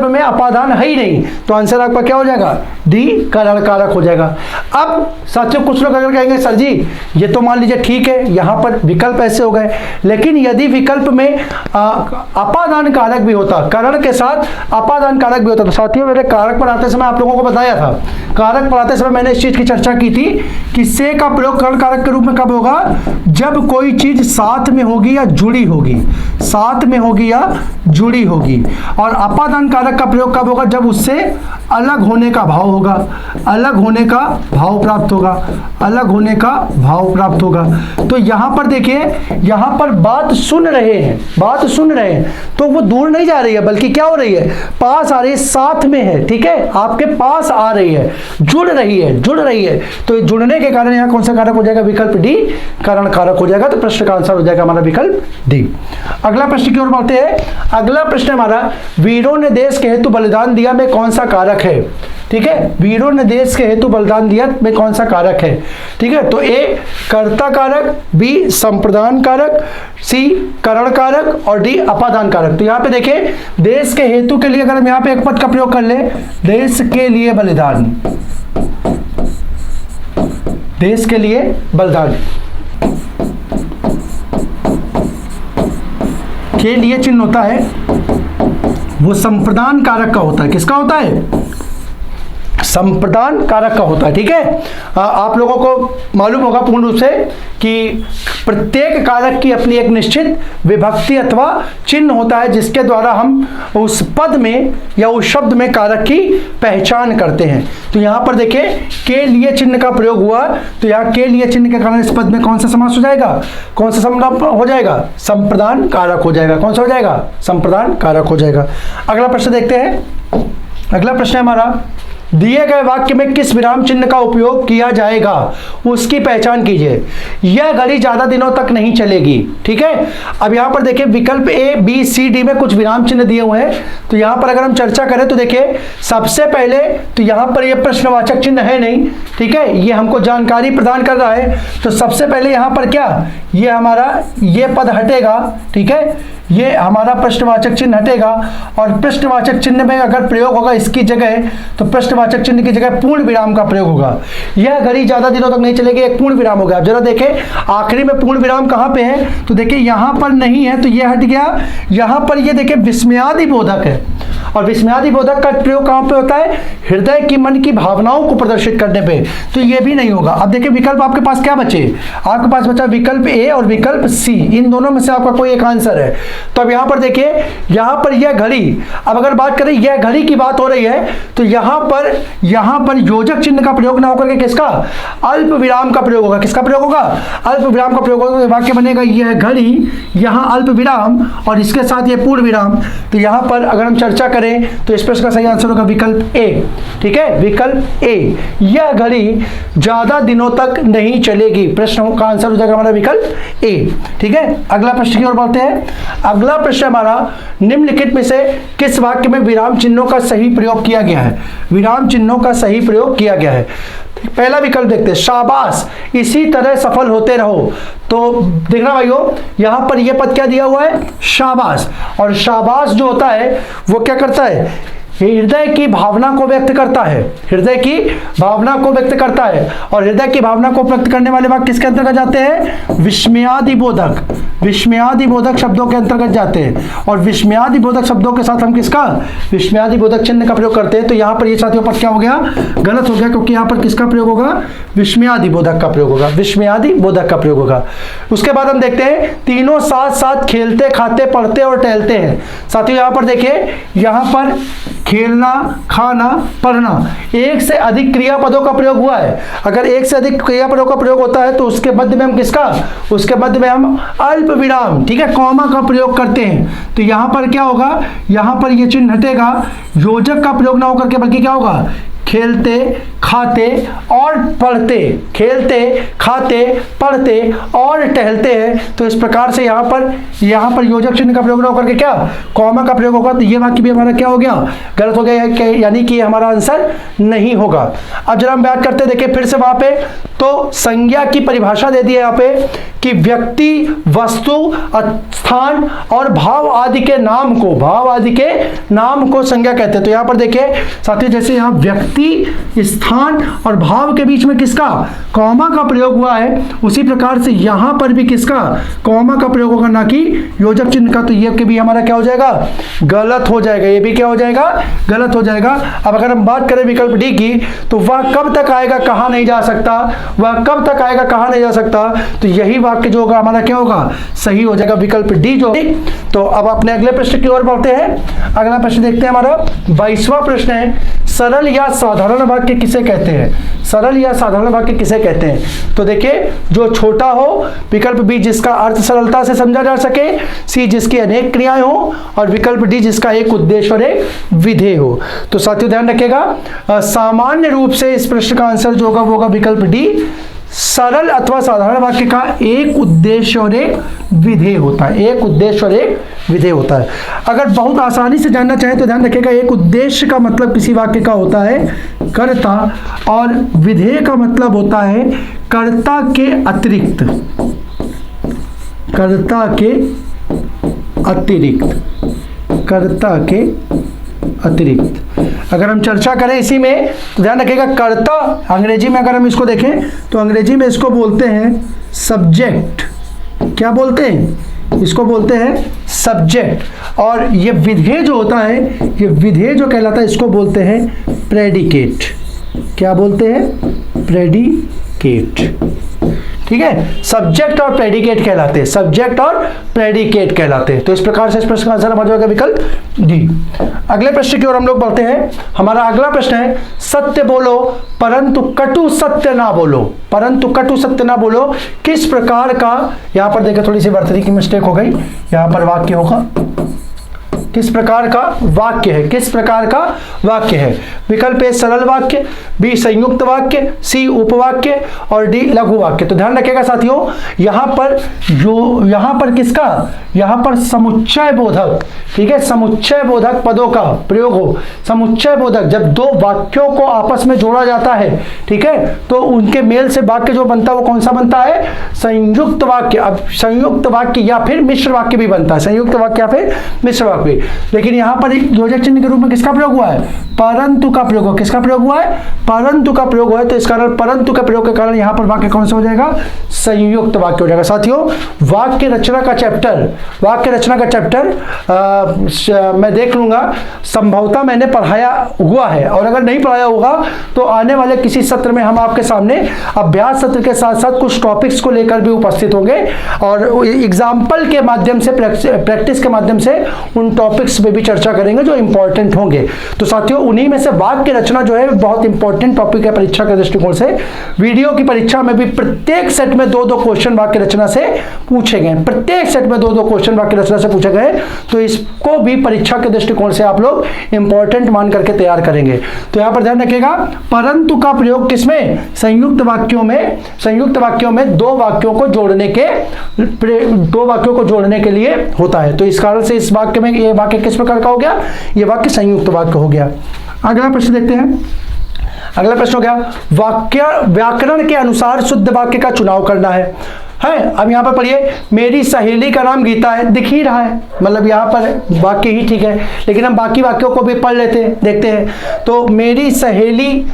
में अपादान है ही नहीं, तो आंसर आपका क्या हो जाएगा? डी करण कारक हो जाएगा। अब साथियों कुछ लोग अगर कहेंगे सर जी ये तो मान लीजिए ठीक है, यहां पर विकल्प ऐसे हो गए, लेकिन यदि विकल्प में अपादान कारक भी होता, करण के साथ अपादान कारक भी होता, तो साथियों मेरे कारक पढ़ाते समय आप लोगों को बताया था, कारक पढ़ाते समय मैंने इस चीज की चर्चा की थी कि से का प्रयोग करण कारक के रूप में कब होगा? जब कोई चीज साथ में होगी या जुड़ी होगी, साथ में होगी या जुड़ी होगी। और अपादान कारक का प्रयोग कब होगा? जब उससे अलग होने का भाव होगा, अलग होने का भाव प्राप्त होगा, अलग होने का भाव प्राप्त होगा। तो यहां पर देखिए, यहां पर बात सुन रहे हैं, बात सुन रहे हैं, तो वो दूर नहीं जा रही है बल्कि क्या हो रही है? पास आ रही है, साथ में है, ठीक है, आपके पास आ रही है, जुड़ रही है, जुड़ रही है। तो जुड़ने के कारण यहां कौन सा कारक हो जाएगा? विकल्प डी करण कारक हो जाएगा। तो प्रश्न का आंसर हो जाएगा हमारा विकल्प डी। अगला प्रश्न की ओर बढ़ते हैं। अगला प्रश्न हमारा, वीरों ने देश के हेतु बलिदान दिया में कौन सा कारक है? ठीक है, वीरों ने देश के हेतु बलिदान दिया में कौन सा कारक है? ठीक है, तो ए कर्ता कारक, बी संप्रदान कारक, सी करण कारक और डी अपादान कारक। तो यहाँ पे देखिए देश के हेतु के लिए अगर हम यहाँ पे एक पद का प्रयोग कर ले, देश के लिए बलिदान, देश के लिए बलिदान के लिए चिन्ह होता है, वो संप्रदान कारक का होता है। किसका होता है? संप्रदान कारक का होता है। ठीक है, आप लोगों को मालूम होगा पूर्ण रूप से कि प्रत्येक कारक की अपनी एक निश्चित विभक्ति अथवा चिन्ह होता है जिसके द्वारा हम उस पद में या उस शब्द में कारक की पहचान करते हैं। तो यहाँ पर देखिए के लिए चिन्ह का प्रयोग हुआ, तो यहाँ के लिए चिन्ह के कारण इस पद में कौन सा समास हो जाएगा? कौन सा समास हो जाएगा? संप्रदान कारक हो जाएगा। कौन सा हो जाएगा? संप्रदान कारक हो जाएगा। अगला प्रश्न देखते हैं। अगला प्रश्न है हमारा, दिए गए वाक्य में किस विराम चिन्ह का उपयोग किया जाएगा उसकी पहचान कीजिए। यह घड़ी ज्यादा दिनों तक नहीं चलेगी। ठीक है, अब यहां पर देखिए विकल्प ए बी सी डी में कुछ विराम चिन्ह दिए हुए हैं। तो यहां पर अगर हम चर्चा करें तो देखिए सबसे पहले तो यहां पर यह प्रश्नवाचक चिन्ह है नहीं। ठीक है, ये हमको जानकारी प्रदान कर रहा है। तो सबसे पहले यहां पर क्या, ये हमारा ये पद हटेगा। ठीक है, ये हमारा प्रश्नवाचक चिन्ह हटेगा और प्रश्नवाचक चिन्ह में अगर प्रयोग होगा इसकी जगह तो प्रश्नवाचक चिन्ह की जगह पूर्ण विराम का प्रयोग होगा। यह घड़ी ज्यादा दिनों तक नहीं चलेगी, एक पूर्ण विराम हो गया। अब जरा देखें आखिरी में पूर्ण विराम कहां पे है, तो देखिए यहां पर नहीं है तो यह हट गया। यहां पर ये देखिए विस्मयादि बोधक है और विस्मयादि बोधक का प्रयोग कहां पे होता है, हृदय की मन की भावनाओं को प्रदर्शित करने पे, तो ये भी नहीं होगा। अब देखिए विकल्प आपके पास क्या बचे, आपके पास बचा विकल्प ए और विकल्प सी, इन दोनों में से आपका कोई एक आंसर है। तो अब यहां पर देखिए यहां पर यह घड़ी, अब अगर बात करें यह घड़ी की बात हो रही है तो यहां पर योजक चिन्ह का प्रयोग ना होकर के किसका, अल्प विराम का प्रयोग होगा। किसका प्रयोग होगा, अल्प विराम का प्रयोग होगा। वाक्य बनेगा यह घड़ी, यहां अल्प विराम और इसके साथ यह पूर्ण विराम। तो यहां पर अगर हम चर्चा करें तो इस प्रश्न का सही आंसर होगा विकल्प ए। ठीक है, विकल्प ए, यह घड़ी ज्यादा दिनों तक नहीं चलेगी। प्रश्न का आंसर हो जाएगा हमारा विकल्प ए। ठीक है, अगला प्रश्न की ओर बढ़ते हैं। अगला प्रश्न हमारा, निम्नलिखित में से किस वाक्य में विराम चिन्हों का सही प्रयोग किया गया है, विराम चिन्हों का सही प्रयोग किया गया है। पहला विकल्प देखते हैं, शाबाश इसी तरह सफल होते रहो। तो देखना भाइयों यहां पर यह पद क्या दिया हुआ है, शाबाश, और शाबाश जो होता है वो क्या करता है, हृदय की भावना को व्यक्त करता है, हृदय की भावना को व्यक्त करता है। और हृदय की भावना को व्यक्त करने वाले वाक्य किसके अंतर्गत जाते हैं, विस्मयादि बोधक, विस्मयादि बोधक शब्दों के अंतर्गत जाते हैं। और विस्मयादि बोधक शब्दों के साथ हम किसका, विस्मयादि बोधक चिन्ह का प्रयोग करते हैं। तो यहां पर ये साथियों पद क्या हो गया, गलत हो गया, क्योंकि यहां पर किसका प्रयोग होगा, विस्मयादि बोधक का प्रयोग होगा, विस्मयादि बोधक का प्रयोग होगा। उसके बाद हम देखते हैं, तीनों साथ साथ खेलते खाते पढ़ते और टहलते हैं। साथियों यहां पर देखिए, यहां पर खेलना, खाना, पढ़ना, एक से अधिक क्रियापदों का प्रयोग हुआ है। अगर एक से अधिक क्रियापदों का प्रयोग होता है तो उसके मध्य में हम किसका, उसके मध्य में हम अल्प विराम, ठीक है, कॉमा का प्रयोग करते हैं। तो यहां पर क्या होगा, यहां पर ये चिन्ह हटेगा, योजक का प्रयोग ना होकर के बल्कि क्या होगा, खेलते खाते और पढ़ते, खेलते खाते पढ़ते और टहलते हैं। तो इस प्रकार से यहाँ पर योजक चिन्ह का प्रयोग ना होकर के क्या, कॉमा का प्रयोग होगा। तो ये वाक्य भी हमारा क्या हो गया, गलत हो गया है, यानी कि हमारा आंसर नहीं होगा। अब जरा हम बात करते हैं, देखिए फिर से वहां पे तो संज्ञा की परिभाषा दे दी है यहाँ पे कि व्यक्ति, वस्तु, स्थान और भाव आदि के नाम को, भाव आदि के नाम को संज्ञा कहते हैं। तो यहाँ पर देखिए साथियों, जैसे यहाँ व्यक्ति, स्थान और भाव के बीच में किसका, कॉमा का प्रयोग हुआ है, उसी प्रकार से यहां पर भी किसका, कॉमा का प्रयोग होगा, ना कि योजक चिन्ह का। तो ये के भी हमारा क्या हो जाएगा, गलत हो जाएगा, ये भी क्या हो जाएगा, गलत हो जाएगा। अब अगर हम बात करें विकल्प डी की, तो वह कब तक आएगा कहा नहीं जा सकता, वह कब तक आएगा कहा नहीं जा सकता। तो यही वाक्य जो होगा हमारा क्या होगा, सही हो जाएगा, विकल्प डी जो। तो अब अपने अगले प्रश्न की ओर बढ़ते हैं। अगला प्रश्न देखते हैं, हमारा 22वां प्रश्न है, सरल या साधारण वाक्य किसे कहते हैं, सरल या साधारण वाक्य किसे कहते हैं। तो देखिए, जो छोटा हो, विकल्प बी जिसका अर्थ सरलता से समझा जा सके, सी जिसकी अनेक क्रियाएं हो, और विकल्प डी जिसका एक उद्देश्य और एक विधेय हो। तो साथियों ध्यान रखिएगा, सामान्य रूप से इस प्रश्न का आंसर जो होगा वो होगा विकल्प डी, सरल अथवा साधारण वाक्य का एक उद्देश्य और एक विधेय होता है, एक उद्देश्य और एक विधेय होता है। अगर बहुत आसानी से जानना चाहें तो ध्यान रखिएगा, एक उद्देश्य का मतलब किसी वाक्य का होता है कर्ता, और विधेय का मतलब होता है कर्ता के अतिरिक्त, कर्ता के अतिरिक्त, कर्ता के अतिरिक्त। अगर हम चर्चा करें इसी में तो ध्यान रखिएगा, कर्ता अंग्रेजी में अगर हम इसको देखें तो अंग्रेजी में इसको बोलते हैं सब्जेक्ट। क्या बोलते हैं, इसको बोलते हैं सब्जेक्ट। और ये विधेय जो होता है, ये विधेय जो कहलाता है, इसको बोलते हैं प्रेडिकेट। क्या बोलते हैं, प्रेडिकेट। ठीक है, सब्जेक्ट और प्रेडिकेट कहलाते हैं, सब्जेक्ट और प्रेडिकेट कहलाते हैं। तो इस प्रकार से इस प्रश्न का आंसर हमारा होगा विकल्प डी। अगले प्रश्न की ओर हम लोग बढ़ते हैं। हमारा अगला प्रश्न है, सत्य बोलो परंतु कटु सत्य ना बोलो, परंतु कटु सत्य ना बोलो किस प्रकार का, यहां पर देखिए थोड़ी सी वर्तनी की मिस्टेक हो गई, यहां पर वाक्य होगा, किस प्रकार का वाक्य है, किस प्रकार का वाक्य है। विकल्प ए सरल वाक्य, बी संयुक्त वाक्य, सी उपवाक्य और डी लघु वाक्य। तो ध्यान रखिएगा साथियों, यहां पर जो यहां पर किसका, यहां पर समुच्चय बोधक, ठीक है, समुच्चय बोधक पदों का प्रयोग हो। समुच्चय बोधक जब दो वाक्यों को आपस में जोड़ा जाता है, ठीक है, तो उनके मेल से वाक्य जो बनता है वो कौन सा बनता है, संयुक्त वाक्य। अब संयुक्त वाक्य या फिर मिश्र वाक्य भी बनता है, संयुक्त वाक्य या फिर मिश्र वाक्य। लेकिन यहां पर एक योजक चिन्ह के रूप में किसका प्रयोग हुआ है, परंतु का प्रयोग हुआ। किसका प्रयोग हुआ है, परंतु का प्रयोग हुआ है। तो इस कारण परंतु का प्रयोग के कारण यहां पर वाक्य कौन सा हो जाएगा, संयुक्त वाक्य हो जाएगा। साथियों, वाक्य रचना का चैप्टर, वाक्य रचना का चैप्टर मैं देख लूंगा, संभवतः मैंने पढ़ाया हुआ है, और अगर नहीं पढ़ाया होगा तो आने वाले किसी सत्र में हम आपके सामने अभ्यास सत्र के साथ साथ कुछ टॉपिक्स को लेकर भी उपस्थित होंगे और एग्जाम्पल के माध्यम से, प्रैक्टिस के माध्यम से उन टॉपिक्स पे भी चर्चा करेंगे जो इंपॉर्टेंट होंगे। तो साथियों, उन्हीं में से वाक्य रचना जो है बहुत इंपॉर्टेंट टॉपिक है परीक्षा के दृष्टिकोण से। वीडियो की परीक्षा में भी प्रत्येक सेट में 2-2 क्वेश्चन वाक्य रचना से पूछे गए, प्रत्येक सेट में 2-2 क्वेश्चन वाक्य रचना से पूछे गए। तो इसको भी परीक्षा के दृष्टिकोण से आप लोग इंपॉर्टेंट मान करके तैयार करेंगे। तो यहां पर ध्यान रखिएगा, परंतु का प्रयोग किसमें, संयुक्त वाक्यों में, संयुक्त वाक्यों में दो वाक्यों को जोड़ने के लिए होता है। तो इस कारण से इस वाक्य में ये वाक्य किस प्रकार का हो गया, ये वाक्य संयुक्त वाक्य हो गया। अगला प्रश्न देखते हैं। अगला प्रश्न हो गया, व्याकरण के अनुसार शुद्ध वाक्य का चुनाव करना है। अब यहां पर पढ़िए, मेरी सहेली का नाम गीता है, दिख ही रहा है, मतलब यहां पर वाक्य ही ठीक है, लेकिन हम बाकी वाक्यों को भी पढ़ लेते हैं, देखते हैं। तो मेरी सहेली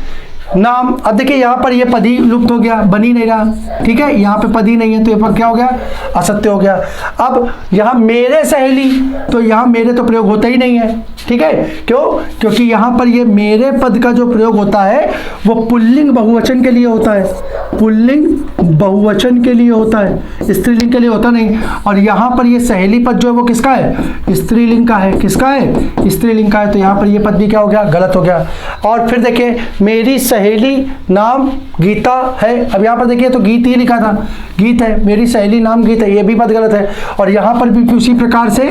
नाम, अब देखिए यहां पर ये पद ही लुप्त हो गया, बन ही नहीं रहा, ठीक है, यहां पे पद ही नहीं है, तो ये क्या हो गया, असत्य हो गया। अब यहां मेरे सहेली, तो यहां मेरे तो प्रयोग होता ही नहीं है, ठीक है, क्यों, क्योंकि यहां पर ये मेरे पद का जो प्रयोग होता है वो पुल्लिंग बहुवचन के लिए होता है, पुल्लिंग बहुवचन के लिए होता है, स्त्रीलिंग के लिए होता नहीं। और यहां पर ये सहेली पद जो है वो किसका है, स्त्रीलिंग का है, किसका है, स्त्रीलिंग का है। तो यहां पर ये पद भी क्या हो गया, गलत हो गया। और फिर देखिए, मेरी सहेली नाम गीता है, अब यहां पर देखिए तो गीत ही लिखा था, गीत है, मेरी सहेली नाम गीत है, ये भी पद गलत है। और यहां पर भी उसी प्रकार से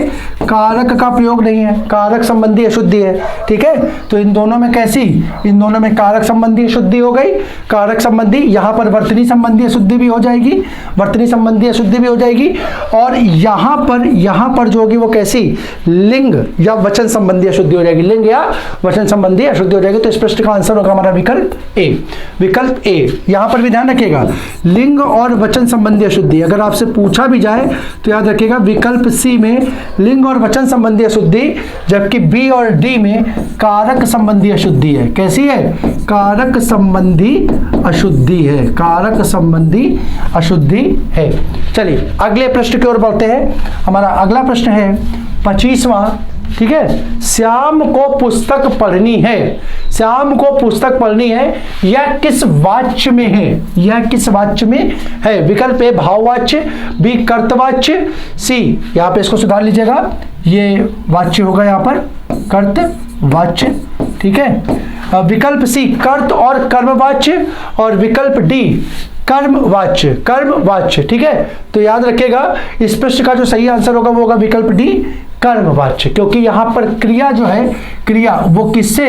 कारक का प्रयोग नहीं है, कारक संबंधी अशुद्धि है, ठीक है। तो इन दोनों में कैसी, इन दोनों में कारक संबंधी अशुद्धि हो गई, कारक संबंधी, यहां पर वर्तनी संबंधी अशुद्धि भी हो जाएगी, वर्तनी संबंधी अशुद्धि भी हो जाएगी। और यहां पर जो होगी वो कैसी, लिंग या वचन संबंधी अशुद्धि हो जाएगी, लिंग या वचन संबंधी अशुद्धि हो जाएगी। तो इस प्रश्न का आंसर होगा हमारा विकल्प ए, विकल्प ए। यहां पर भी ध्यान रखिएगा, लिंग और वचन संबंधी अशुद्धि अगर आपसे पूछा भी जाए तो याद रखिएगा विकल्प सी में लिंग और वचन संबंधी अशुद्धि, जबकि बी और डी में कारक संबंधी अशुद्धि है। कैसी है, कारक संबंधी अशुद्धि है, कारक संबंधी अशुद्धि है। चलिए अगले प्रश्न की ओर बढ़ते हैं। हमारा अगला प्रश्न है 25वां, ठीक है, श्याम को पुस्तक पढ़नी है, श्याम को पुस्तक पढ़नी है, यह किस वाच्य में है, यह किस वाच्य में है। विकल्प ए भाववाच्य, बी कर्तवाच्य, सी, यहां पे इसको सुधार लीजिएगा, ये वाच्य होगा यहां पर कर्तवाच्य, ठीक है। विकल्प सी कर्त और कर्मवाच्य, और विकल्प डी कर्मवाच्य, कर्मवाच्य, ठीक है। तो याद रखिएगा इस प्रश्न का जो सही आंसर होगा वो होगा विकल्प डी कर्मवाच्य, क्योंकि यहां पर क्रिया जो है, क्रिया वो किससे,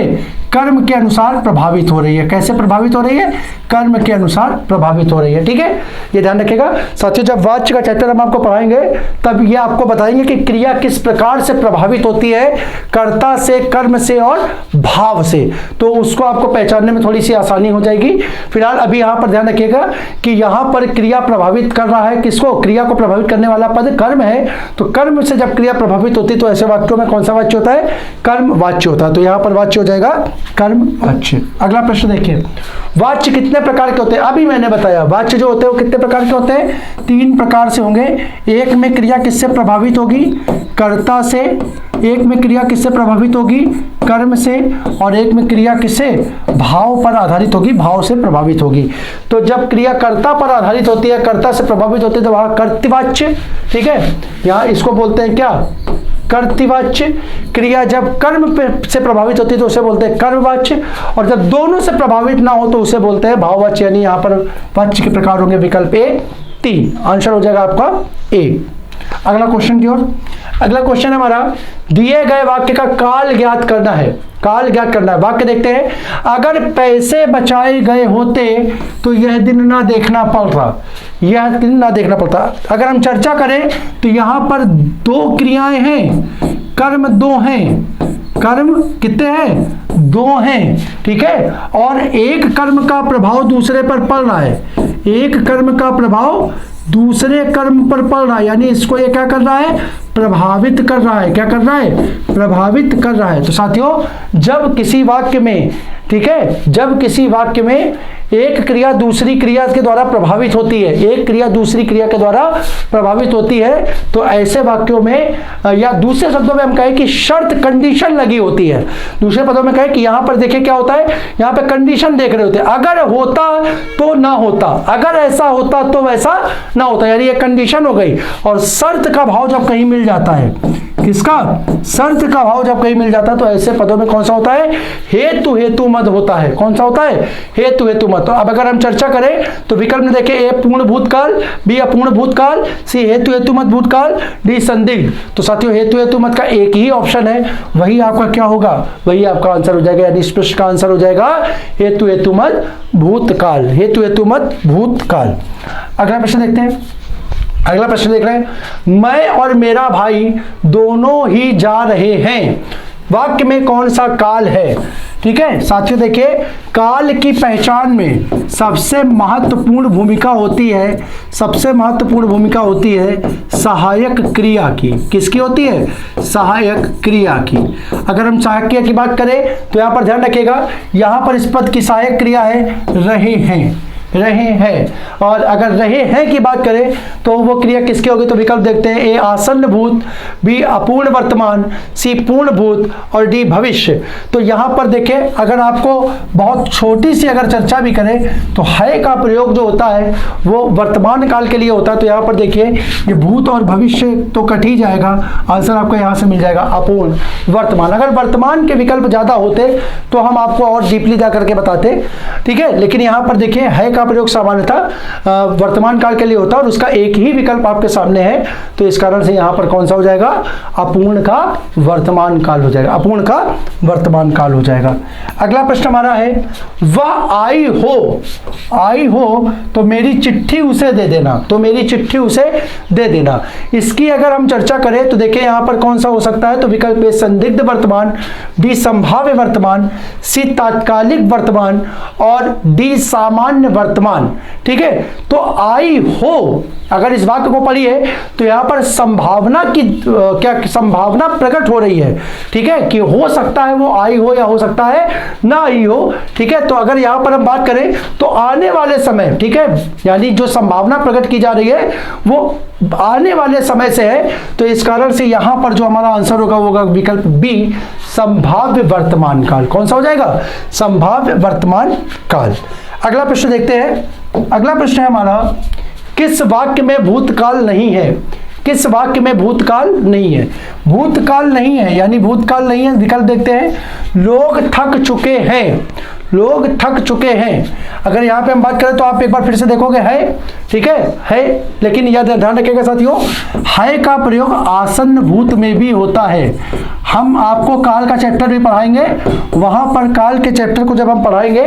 कर्म के अनुसार प्रभावित हो रही है। कैसे प्रभावित हो रही है, कर्म के अनुसार प्रभावित हो रही है, ठीक है, ये ध्यान रखिएगा। साथियों, जब वाच्य का चैप्टर हम आपको पढ़ाएंगे तब ये आपको बताएंगे कि क्रिया किस प्रकार से प्रभावित होती है, कर्ता से, कर्म से और भाव से, तो उसको आपको पहचानने में थोड़ी सी आसानी हो जाएगी। फिलहाल अभी यहां पर ध्यान रखिएगा कि यहां पर क्रिया प्रभावित कर रहा है किसको, क्रिया को प्रभावित करने वाला पद कर्म है। तो कर्म से जब क्रिया प्रभावित होती है तो ऐसे वाक्यों में कौन सा वाच्य होता है, कर्म वाच्य होता है। तो यहां पर वाच्य हो जाएगा कर्म वाच्य। अगला प्रश्न देखिए, वाच्य कितने प्रकार के होते हैं। अभी मैंने बताया वाच्य जो होते हैं वो कितने प्रकार के होते हैं, 3 प्रकार से होंगे। एक में क्रिया किससे प्रभावित होगी, कर्ता से, एक में क्रिया किससे प्रभावित होगी, कर्म से, और एक में क्रिया किससे, भाव पर आधारित होगी, भाव से प्रभावित होगी। तो जब क्रिया कर्ता पर आधारित होती है, कर्ता से प्रभावित होती है, तो वहां कर्तवाच्य, ठीक है, यहां इसको बोलते हैं क्या, कर्तवाच्य। क्रिया जब कर्म से प्रभावित होती है तो उसे बोलते हैं कर्मवाच्य, और जब दोनों से प्रभावित ना हो तो उसे बोलते हैं भाववाच्य। यानी यहां पर वाच्य के प्रकार होंगे विकल्प ए 3, आंसर हो जाएगा आपका ए। अगला क्वेश्चन की ओर। अगला क्वेश्चन है हमारा, दिए गए वाक्य का काल ज्ञात करना है। काल ज्ञात करना है। वाक्य देखते हैं, अगर पैसे बचाए गए होते तो यह दिन ना देखना पड़ता, यह दिन ना देखना पड़ता। अगर हम चर्चा करें तो यहां पर दो क्रियाएं हैं, कर्म दो हैं, कर्म कितने हैं? दो हैं, ठीक है। और एक कर्म का प्रभाव दूसरे पर पड़ रहा है, एक कर्म का प्रभाव दूसरे कर्म पर पड़ रहा है, यानी इसको ये क्या कर रहा है? प्रभावित कर रहा है। क्या कर रहा है? प्रभावित कर रहा है। तो साथियों, जब किसी वाक्य में, ठीक है, जब किसी वाक्य में एक क्रिया दूसरी क्रिया के द्वारा प्रभावित होती है, एक क्रिया दूसरी क्रिया के द्वारा प्रभावित होती है, तो ऐसे वाक्यों में, या दूसरे शब्दों में हम कहें कि शर्त, कंडीशन लगी होती है। दूसरे पदों में कहें कि यहां पर देखिए क्या होता है, यहां पे कंडीशन देख रहे होते हैं, अगर होता तो ना होता, अगर ऐसा होता तो वैसा ना होता, यानी ये कंडीशन हो गई। और शर्त का भाव जब कहीं मिल जाता है, किसका? शर्त का भाव जब कहीं मिल जाता है, तो ऐसे पदों में कौन सा होता है? हेतु हेतु मद होता है। कौन सा होता है? हेतु हेतु मद। तो अब अगर हम चर्चा करें तो विकल्प में देखें, ए पूर्ण भूतकाल, बी अपूर्ण भूतकाल, सी हेतु हेतु मद भूतकाल, डी संदिग्ध। तो साथियों, हेतु हेतु मद का एक ही ऑप्शन है, वही आपका क्या होगा? वही आपका आंसर हो जाएगा, यानी इस प्रश्न का आंसर हो जाएगा हेतु हेतु मद भूतकाल, हेतु हेतु मद भूतकाल। अगला प्रश्न देखते हैं। अगला प्रश्न देख रहे हैं, मैं और मेरा भाई दोनों ही जा रहे हैं, वाक्य में कौन सा काल है? ठीक है साथियों, देखिए, काल की पहचान में सबसे महत्वपूर्ण भूमिका होती है, सबसे महत्वपूर्ण भूमिका होती है सहायक क्रिया की। किसकी होती है? सहायक क्रिया की। अगर हम सहायक क्रिया की बात करें तो यहां पर ध्यान रखिएगा, यहां पर इस पद की सहायक क्रिया है रहे हैं, रहे हैं। और अगर रहे हैं की बात करें तो वो क्रिया किसकी होगी? तो विकल्प देखते हैं, ए आसन्न भूत, बी अपूर्ण वर्तमान, सी पूर्ण भूत और डी भविष्य। तो यहां पर देखें, अगर आपको बहुत छोटी सी अगर चर्चा भी करें तो है का प्रयोग जो होता है वो वर्तमान काल के लिए होता है। तो यहां पर देखिए, ये भूत और भविष्य तो कट ही जाएगा, आंसर आपको यहां से मिल जाएगा अपूर्ण वर्तमान। अगर वर्तमान के विकल्प ज्यादा होते तो हम आपको और डीपली जा करके बताते, ठीक है। लेकिन यहां पर देखिए, है का प्रयोग सामान्यतः वर्तमान काल के लिए होता है और उसका एक ही विकल्प आपके सामने है, तो इस कारण से यहां पर कौन सा हो जाएगा? अपूर्ण का वर्तमान काल हो जाएगा, अपूर्ण का वर्तमान काल हो जाएगा। अगला प्रश्न हमारा है, वह आई हो, आई हो तो मेरी चिट्ठी उसे दे देना, तो मेरी चिट्ठी उसे दे देना। इसकी अगर हम चर्चा करें तो देखिए यहां पर कौन सा हो सकता है? तो विकल्प ए संदिग्ध वर्तमान, बी संभाव्य वर्तमान, सी तात्कालिक वर्तमान और डी सामान्य वर्तमान, ठीक है। तो आई हो, अगर इस वाक्य को पढ़िए तो यहां पर संभावना की क्या संभावना प्रकट हो रही है, ठीक है, कि हो सकता है वो आई हो या हो सकता है ना आई हो, ठीक है। तो अगर यहां पर हम बात करें तो आने वाले समय, ठीक है, यानी जो संभावना प्रकट की जा रही है वो आने वाले समय से है, तो इस कारण से यहां पर जो हमारा आंसर होगा वो होगा विकल्प बी संभाव्य वर्तमान काल। कौन सा हो जाएगा? संभाव्य वर्तमान काल। अगला प्रश्न देखते हैं। अगला प्रश्न है हमारा, किस वाक्य में भूतकाल नहीं है? किस वाक्य में भूतकाल नहीं है? भूतकाल नहीं है, यानी भूतकाल नहीं है, विकल्प देखते हैं, लोग थक चुके हैं, लोग थक चुके हैं। अगर यहाँ पे हम बात करें तो आप एक बार फिर से देखोगे है, ठीक है, लेकिन यह ध्यान रखिएगा साथियों, है का प्रयोग आसन्न भूत में भी होता है। हम आपको काल का चैप्टर भी पढ़ाएंगे, वहां पर काल के चैप्टर को जब हम पढ़ाएंगे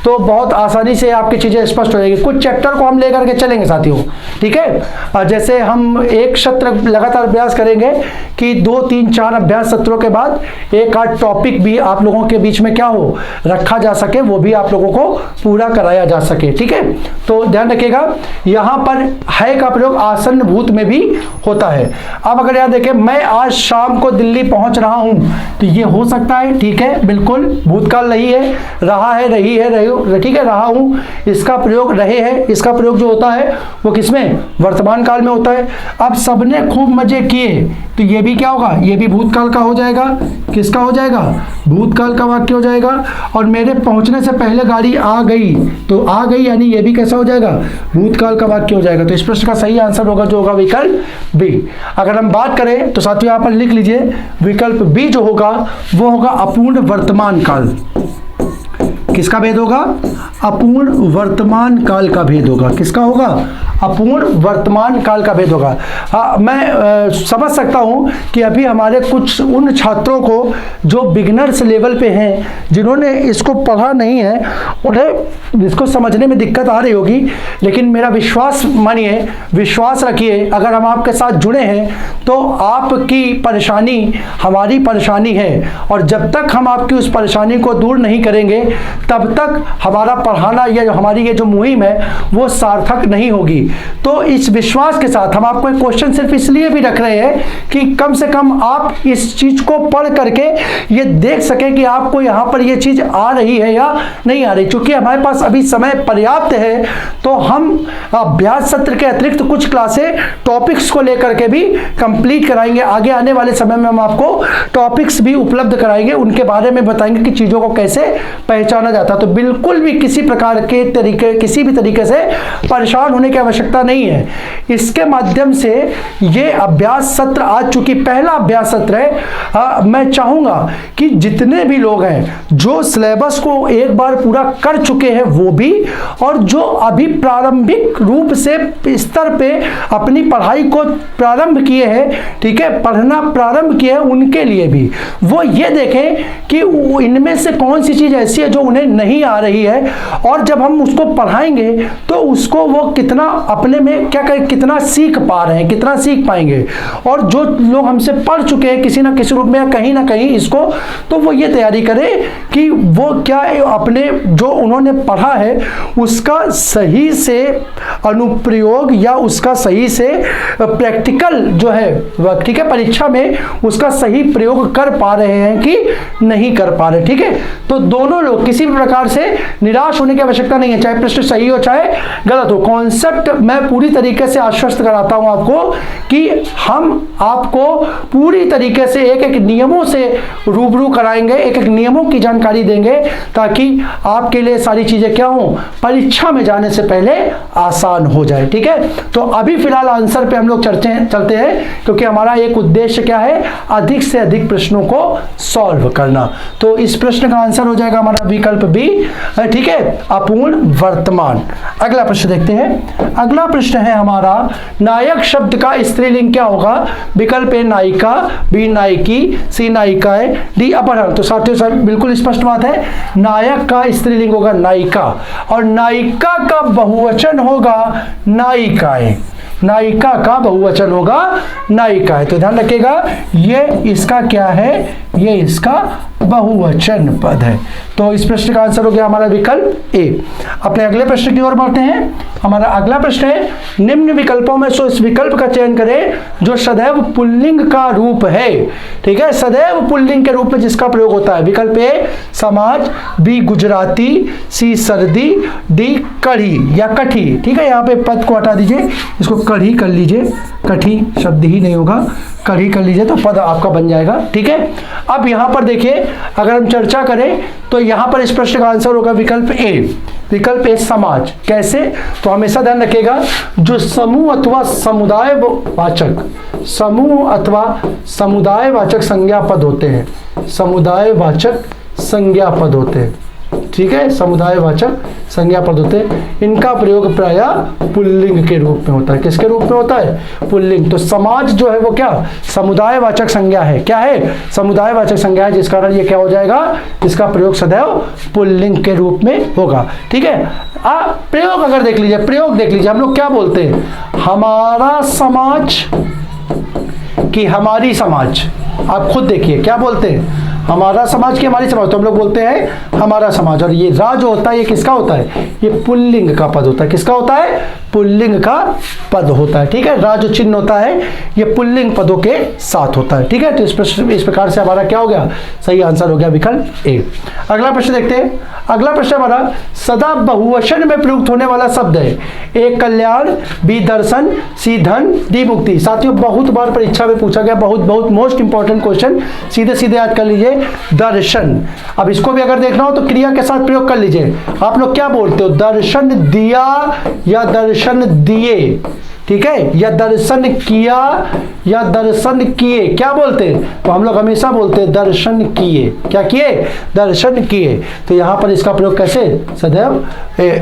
तो बहुत आसानी से आपकी चीजें स्पष्ट हो जाएगी। कुछ चैप्टर को हम लेकर के चलेंगे साथियों, ठीक है। जैसे हम एक सत्र लगातार अभ्यास करेंगे कि 2, 3, 4 अभ्यास सत्रों के बाद एक आध टॉपिक भी आप लोगों के बीच में क्या हो रखा जा सके, वो भी आप लोगों को पूरा कराया जा सके, ठीक है। तो ध्यान रखिएगा, यहां पर है का प्रयोग आसन्न भूत में भी होता है। अब अगर यहां देखें, मैं आज शाम को दिल्ली पहुंच रहा हूं, तो ये हो सकता है, ठीक है, बिल्कुल भूतकाल नहीं है, रहा है, रही है, रही, ठीक है, रहा हूं, इसका प्रयोग रहे है, इसका प्रयोग जो होता है वो किसमें? वर्तमान काल में होता है। अब सबने खूब मजे किए, तो ये भी क्या होगा? ये भी भूतकाल का हो जाएगा। किसका हो जाएगा? भूतकाल का वाक्य हो जाएगा। और मेरे पहुंचने से पहले गाड़ी आ गई, तो आ गई यानी ये भी कैसा हो जाएगा? भूतकाल का वाक्य हो जाएगा। तो इस प्रश्न का सही आंसर होगा जो होगा विकल्प बी। अगर हम बात करें तो साथियों यहां पर लिख लीजिए, विकल्प बी जो होगा वो होगा अपूर्ण वर्तमान काल। किसका भेद होगा? अपूर्ण वर्तमान काल का भेद होगा। किसका होगा? अपूर्ण वर्तमान काल का भेद होगा। हाँ, मैं समझ सकता हूँ कि अभी हमारे कुछ उन छात्रों को जो बिगिनर्स लेवल पे हैं, जिन्होंने इसको पढ़ा नहीं है, उन्हें इसको समझने में दिक्कत आ रही होगी। लेकिन मेरा विश्वास मानिए, विश्वास रखिए, अगर हम आपके साथ जुड़े हैं तो आपकी परेशानी हमारी परेशानी है, और जब तक हम आपकी उस परेशानी को दूर नहीं करेंगे तब तक हमारा पढ़ाना या हमारी ये जो मुहिम है वो सार्थक नहीं होगी। तो इस विश्वास के साथ हम आपको एक क्वेश्चन सिर्फ इसलिए भी रख रहे हैं कि कम से कम आप इस चीज को पढ़ करके ये देख सकें कि आपको यहाँ पर ये चीज आ रही है या नहीं आ रही। चूंकि हमारे पास अभी समय पर्याप्त है तो हम अभ्यास सत्र के अतिरिक्त कुछ क्लासें टॉपिक्स को लेकर के भी कंप्लीट कराएंगे। आगे आने वाले समय में हम आपको टॉपिक्स भी उपलब्ध कराएंगे, उनके बारे में बताएंगे कि चीजों को कैसे पहचाना जाता है। तो बिल्कुल भी किसी प्रकार के तरीके, किसी भी तरीके से परेशान होने की आवश्यकता नहीं है। इसके माध्यम से ये अभ्यास सत्र आज चूंकि पहला अभ्यास सत्र है, मैं चाहूंगा कि जितने भी लोग हैं जो सिलेबस को एक बार पूरा कर चुके हैं वो भी, और जो अभी प्रारंभिक रूप से स्तर पे अपनी पढ़ाई को प्रारंभ किए हैं, ठीक है, पढ़ना प्रारंभ किए हैं, उनके लिए भी वो ये देखें कि इनमें से कौन सी चीज ऐसी है जो उन्हें नहीं आ रही है, और जब हम उसको पढ़ाएंगे तो उसको वो कितना अपने में क्या करें, कितना सीख पा रहे हैं, कितना सीख पाएंगे। और जो लोग हमसे पढ़ चुके हैं किसी ना किसी रूप में या कहीं ना कहीं इसको, तो वो ये तैयारी करें कि वो क्या अपने जो उन्होंने पढ़ा है उसका सही से अनुप्रयोग या उसका सही से प्रैक्टिकल जो है, ठीक है, परीक्षा में उसका सही प्रयोग कर पा रहे हैं कि नहीं कर पा रहे। ठीक है, तो दोनों लोग किसी भी प्रकार से निराश होने की आवश्यकता नहीं है, चाहे प्रश्न सही हो चाहे गलत हो। कॉन्सेप्ट मैं पूरी तरीके से आश्वस्त कराता हूं आपको कि हम आपको पूरी तरीके से एक एक नियमों से रूबरू कराएंगे, एक एक नियमों की जानकारी देंगे, ताकि आपके लिए सारी चीजें क्या हो, परीक्षा में जाने से पहले आसान हो जाए। ठीक है, तो अभी फिलहाल आंसर पे हम लोग चलते हैं, क्योंकि हमारा एक उद्देश्य क्या है, अधिक से अधिक प्रश्नों को सॉल्व करना। तो इस प्रश्न का आंसर हो जाएगा हमारा विकल्प बी। ठीक है, अपूर्ण वर्तमान। अगला प्रश्न देखते हैं। अगला प्रश्न है हमारा, नायक शब्द का स्त्रीलिंग क्या होगा? विकल्प ए नायिका, बी नायकी, सी नायिकाएं, डी अपहरण। तो साथियों सर बिल्कुल स्पष्ट बात है, नायक का स्त्रीलिंग होगा नायिका, और नायिका का बहुवचन होगा नायिकाएं। नायिका का बहुवचन होगा नायिकाएं। तो ध्यान रखिएगा, ये इसका क्या है, ये इसका बहुवचन पद है। तो इस प्रश्न का आंसर हो गया हमारा विकल्प ए। अपने अगले प्रश्न की ओर बढ़ते हैं। हमारा अगला प्रश्न है, निम्न विकल्पों में से उस विकल्प का चयन करें जो सदैव पुल्लिंग का रूप है। ठीक है, सदैव पुल्लिंग के रूप में जिसका प्रयोग होता है। विकल्प ए समाज, बी गुजराती, सी सर्दी, डी कढ़ी या कठी। ठीक है, यहाँ पे पद को हटा दीजिए, इसको कढ़ी कर लीजिए, कठी शब्द ही नहीं होगा, कढ़ी कर लीजिए तो पद आपका बन जाएगा। ठीक है, अब यहाँ पर देखिए, अगर हम चर्चा करें तो यहाँ पर इस प्रश्न का आंसर होगा विकल्प ए। विकल्प ए समाज। कैसे? तो हमेशा ध्यान रखिएगा, जो समूह अथवा समुदाय वाचक, समूह अथवा समुदाय वाचक संज्ञा पद होते हैं, समुदाय वाचक संज्ञा पद होते हैं। ठीक है, समुदाय वाचक संज्ञा पद होते हैं, इनका प्रयोग प्रायः पुल्लिंग के रूप में होता है। किसके रूप में होता है? पुल्लिंग। तो समाज जो है वो क्या, समुदाय वाचक संज्ञा है। क्या है? समुदाय वाचक संज्ञा है, जिस कारण ये क्या हो जाएगा, इसका प्रयोग सदैव पुल्लिंग के रूप में होगा। ठीक है, प्रयोग अगर देख लीजिए, प्रयोग देख लीजिए, हम लोग क्या बोलते हैं, हमारा समाज कि हमारी समाज। आप खुद देखिए क्या बोलते हैं, हमारा समाज की हमारी समाज। तो हम लोग बोलते हैं हमारा समाज, और ये रा जो होता है ये किसका होता है, ये पुल्लिंग का पद होता है। किसका होता है? पुल्लिंग का पद होता है। ठीक है, रा जो चिन्ह होता है ये पुल्लिंग पदों के साथ होता है। ठीक है, तो इस प्रकार से हमारा क्या हो गया, सही आंसर हो गया विकल्प ए। अगला प्रश्न देखते हैं। अगला प्रश्न हमारा, सदा बहुवचन में प्रयुक्त होने वाला शब्द है। ए कल्याण, बी दर्शन, सी धन, डी मुक्ति। साथियों बहुत बार परीक्षा में पूछा गया, बहुत मोस्ट इंपॉर्टेंट क्वेश्चन, सीधे सीधे याद कर लीजिए, दर्शन। अब इसको भी अगर देखना हो तो क्रिया के साथ प्रयोग कर लीजिए। आप लोग क्या बोलते हो, दर्शन दिया या दर्शन दिए? ठीक है, या दर्शन किया या दर्शन किए, क्या बोलते हैं? तो हम लोग हमेशा बोलते हैं दर्शन किए। क्या किए? दर्शन किए। तो यहाँ पर इसका प्रयोग कैसे? सदैव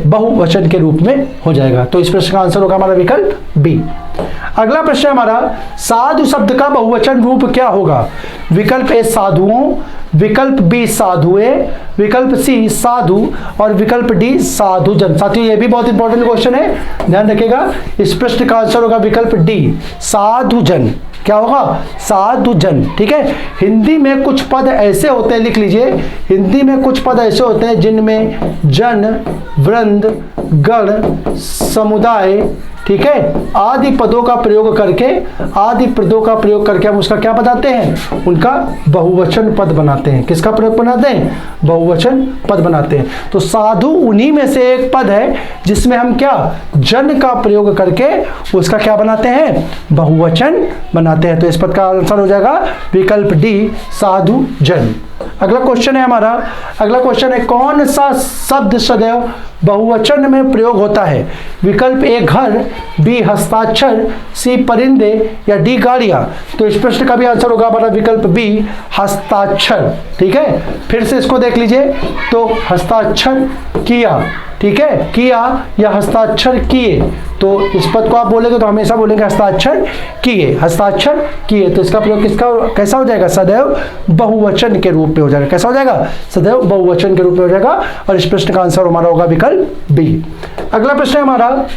बहुवचन के रूप में हो जाएगा। तो इस प्रश्न का आंसर होगा हमारा विकल्प बी। अगला प्रश्न हमारा, साधु शब्द का बहुवचन रूप क्या होगा? विकल्प ए साधुओं, विकल्प बी साधुए, विकल्प सी साधु और विकल्प डी साधुजन। साथियों ये भी बहुत इंपॉर्टेंट क्वेश्चन है, ध्यान रखिएगा। इस प्रश्न का आंसर होगा विकल्प डी साधुजन। क्या होगा? साधुजन। ठीक है, हिंदी में कुछ पद ऐसे होते हैं, लिख लीजिए, हिंदी में कुछ पद ऐसे होते हैं जिनमें जन, वृंद, गण, समुदाय, ठीक है, आदि पदों का प्रयोग करके हम उसका क्या बनाते हैं? उनका बहुवचन पद बनाते हैं। किसका प्रयोग बनाते हैं? बहुवचन पद बनाते हैं। तो साधु उन्हीं में से एक पद है जिसमें हम क्या? जन का प्रयोग करके उसका क्या बनाते हैं? बहुवचन बनाते हैं। तो इस पद का आंसर हो जाएगा विकल्प डी साधु जन। अगला क्वेश्चन है हमारा, अगला क्वेश्चन है, कौन सा शब्द सदैव बहुवचन में प्रयोग होता है? विकल्प ए घर, बी हस्ताक्षर, सी परिंदे या डी गाड़ियां। तो इस प्रश्न का भी आंसर होगा हमारा विकल्प बी हस्ताक्षर। ठीक है, फिर से इसको देख लीजिए, तो हस्ताक्षर किया, ठीक है, किया या हस्ताक्षर किए। तो इस पद को आप बोलेंगे तो हमेशा बोलेंगे हस्ताक्षर किए, हस्ताक्षर किए। तो इसका प्रयोग किसका कैसा हो जाएगा? सदैव बहुवचन के रूप में हो जाएगा। कैसा हो जाएगा? सदैव बहुवचन के रूप में हो जाएगा। और इस प्रश्न का आंसर हमारा होगा विकल्प बी। अगला प्रश्न है हमारा,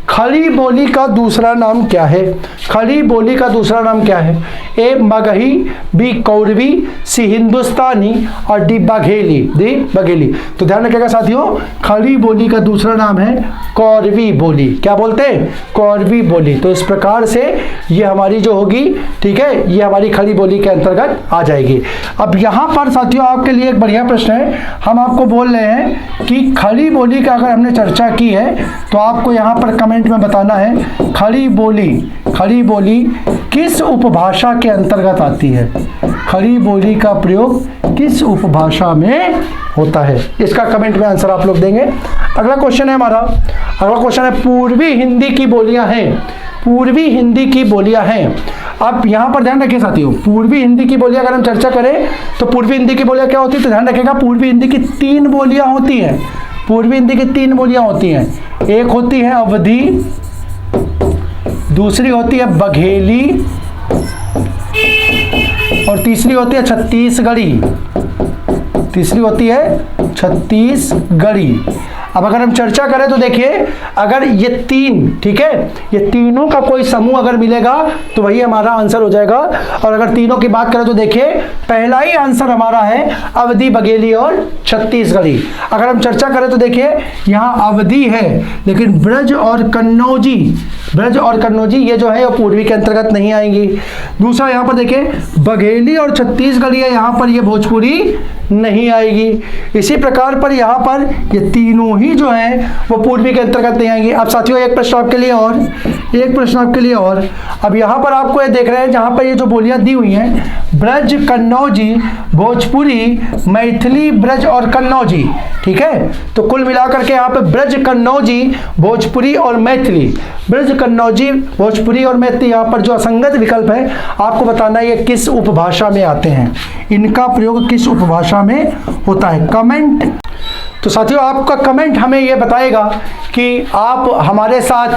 खड़ी बोली का दूसरा नाम क्या है? खड़ी बोली का दूसरा नाम क्या है? ए मगही, बी कौरवी, सी हिंदुस्तानी और डी बघेली। डी बघेली। तो ध्यान रखिएगा साथियों, खड़ी बोली का दूसरा नाम है कौरवी बोली। क्या बोलते हैं? कौरवी बोली। तो इस प्रकार से ये हमारी जो होगी, ठीक है, ये हमारी खड़ी बोली के अंतर्गत आ जाएगी। अब यहाँ पर साथियों आपके लिए एक बढ़िया प्रश्न है, हम आपको बोल रहे हैं कि खड़ी बोली का अगर हमने चर्चा की है तो आपको यहाँ पर कमेंट में बताना है खड़ी बोली किस उपभाषा के अंतर्गत आती है? खड़ी बोली का प्रयोग किस उपभाषा में होता है? इसका कमेंट में आंसर आप लोग देंगे। अगला क्वेश्चन है हमारा, अगला क्वेश्चन है, पूर्वी हिंदी की बोलियां हैं, पूर्वी हिंदी की बोलियां हैं। अब यहाँ पर ध्यान रखिए साथियों, पूर्वी हिंदी की बोलियां अगर हम चर्चा करें तो पूर्वी हिंदी की बोलियां क्या होती है? तो ध्यान रखिएगा, पूर्वी हिंदी की 3 बोलियां होती हैं। पूर्वी हिंदी की 3 बोलियां होती हैं। एक होती है अवधी, दूसरी होती है बघेली और तीसरी होती है छत्तीसगढ़ी। तीसरी होती है छत्तीसगढ़ी। अब अगर हम चर्चा करें तो देखिए, अगर ये 3, ठीक है, ये तीनों का कोई समूह अगर मिलेगा तो वही हमारा आंसर हो जाएगा। और अगर तीनों की बात करें तो देखिए, पहला ही आंसर हमारा है अवधी, बघेली और छत्तीसगढ़ी। अगर हम चर्चा करें तो देखिए, यहाँ अवधी है लेकिन ब्रज और कन्नौजी, ब्रज और कन्नौजी ये जो है वो पूर्वी के अंतर्गत नहीं आएंगी। दूसरा यहाँ पर देखिए बघेली और छत्तीसगढ़ी है, यहाँ पर ये भोजपुरी नहीं आएगी। इसी प्रकार पर यहाँ पर ये तीनों ही जो है वो पूर्वी के अंतर्गत नहीं आएंगी। अब साथियों एक प्रश्न आपके लिए और, एक प्रश्न आपके लिए और। अब यहाँ पर आपको ये देख रहे हैं, जहाँ पर ये जो बोलियां दी हुई हैं, ब्रज, कन्नौजी, भोजपुरी, मैथिली, ब्रज और कन्नौजी, ठीक है। तो कुल मिलाकर के यहाँ पे ब्रज, कन्नौजी, भोजपुरी और मैथिली, ब्रज, कन्नौजी, भोजपुरी और मैथिली, यहाँ पर जो असंगत विकल्प है आपको बताना है ये किस उपभाषा में आते हैं, इनका प्रयोग किस उपभाषा में होता है। कमेंट, तो साथियों आपका कमेंट हमें ये बताएगा कि आप हमारे साथ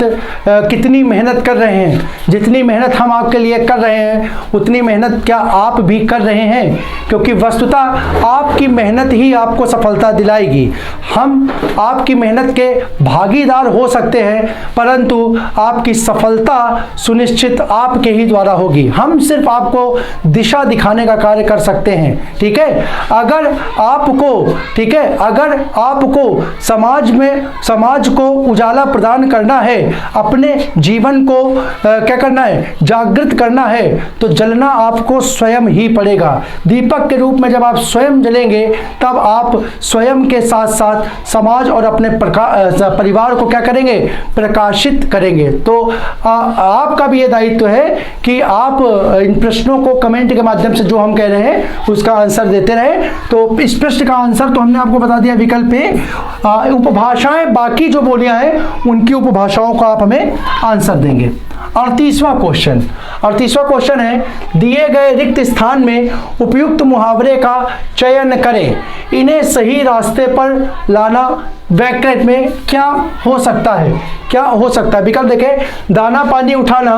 कितनी मेहनत कर रहे हैं। जितनी मेहनत हम आपके लिए कर रहे हैं उतनी मेहनत क्या आप भी कर रहे हैं? क्योंकि वस्तुतः आपकी मेहनत ही आपको सफलता दिलाएगी। हम आपकी मेहनत के भागीदार हो सकते हैं, परंतु आपकी सफलता सुनिश्चित आपके ही द्वारा होगी। हम सिर्फ आपको दिशा दिखाने का कार्य कर सकते हैं, ठीक है। अगर आपको, ठीक है, अगर आपको समाज को उजाला प्रदान करना है, अपने जीवन को क्या करना है, जागृत करना है, तो जलना आपको स्वयं ही पड़ेगा। दीपक के रूप में जब आप स्वयं जलेंगे तब आप स्वयं के साथ साथ समाज और अपने परिवार को क्या करेंगे, प्रकाशित करेंगे। तो आपका भी ये दायित्व है कि आप इन प्रश्नों को कमेंट के माध्यम से जो हम कह रहे हैं उसका आंसर देते रहे। तो इस प्रश्न का आंसर तो हमने आपको बता दिया विकल्प ए। उपभाषाएं, बाकी जो बोलियां हैं उनकी उपभाषाओं का आप हमें आंसर देंगे। 38वां क्वेश्चन है, दिए गए रिक्त स्थान में उपयुक्त मुहावरे का चयन करें, इन्हें सही रास्ते पर लाना ब्रैकेट में क्या हो सकता है, क्या हो सकता है। विकल्प देखें, दाना पानी उठाना,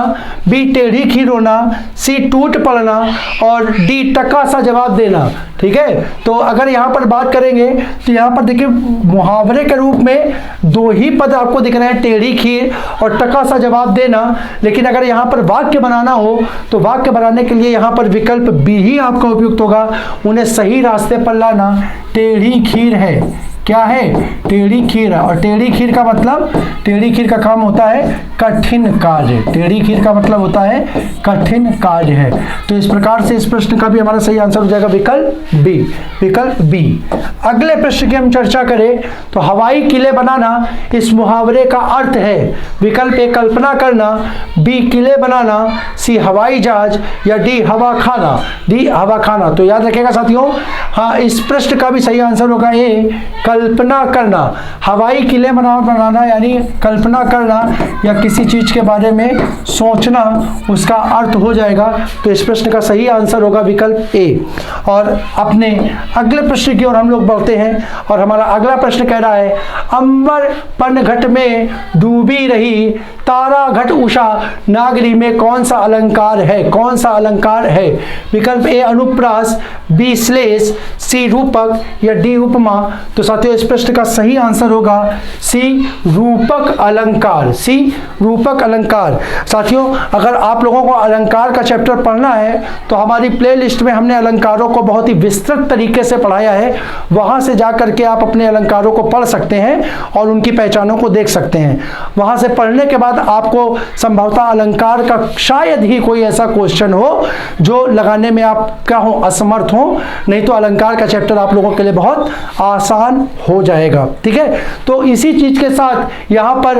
बी टेढ़ी खीर होना, सी टूट पड़ना और डी टका सा जवाब देना। ठीक है, तो अगर यहाँ पर बात करेंगे तो यहाँ पर देखिए मुहावरे के रूप में दो ही पद आपको दिख रहे हैं, टेढ़ी खीर और टका सा जवाब देना। लेकिन अगर यहाँ पर वाक्य बनाना हो तो वाक्य बनाने के लिए यहाँ पर विकल्प बी ही आपका उपयुक्त होगा, उन्हें सही रास्ते पर लाना टेढ़ी खीर है। क्या है, टेढ़ी खीर। और टेढ़ी खीर का मतलब, टेढ़ी खीर का काम होता है कठिन कार्य, टेढ़ी खीर का मतलब होता है कठिन कार्य है। तो इस प्रकार से इस प्रश्न का भी हमारा सही आंसर हो जाएगा विकल्प बी, विकल्प बी। अगले प्रश्न की हम चर्चा करें तो हवाई किले बनाना इस मुहावरे का अर्थ है। विकल्प ए कल्पना करना, बी किले बनाना, सी हवाई जहाज या डी हवा खाना, डी हवा खाना। तो याद रखिएगा साथियों, हाँ इस प्रश्न का भी सही आंसर होगा ए कल्पना करना। हवाई किले बनाना यानी कल्पना करना या किसी चीज के बारे में सोचना, उसका अर्थ हो जाएगा। तो इस प्रश्न का सही आंसर होगा विकल्प ए। और अपने अगले प्रश्न की ओर हम लोग बढ़ते हैं और हमारा अगला प्रश्न कह रहा है, अंबर पनघट में डूबी रही तारा घट उषा नागरी में कौन सा अलंकार है, कौन सा अलंकार है। विकल्प ए अनुप्रास, बी श्लेष, सी रूपक या डी उपमा। तो साथियों इस प्रश्न का सही आंसर होगा सी रूपक अलंकार, सी रूपक अलंकार। साथियों अगर आप लोगों को अलंकार का चैप्टर पढ़ना है तो हमारी प्लेलिस्ट में हमने अलंकारों को बहुत ही विस्तृत तरीके से पढ़ाया है, वहां से जा करके आप अपने अलंकारों को पढ़ सकते हैं और उनकी पहचानों को देख सकते हैं। वहां से पढ़ने के बाद आपको संभवतः अलंकार का शायद ही कोई ऐसा क्वेश्चन हो जो लगाने में आप क्या हो, असमर्थ हो, नहीं तो अलंकार का चैप्टर आप लोगों के लिए बहुत आसान हो जाएगा। ठीक है, तो इसी चीज के साथ यहाँ पर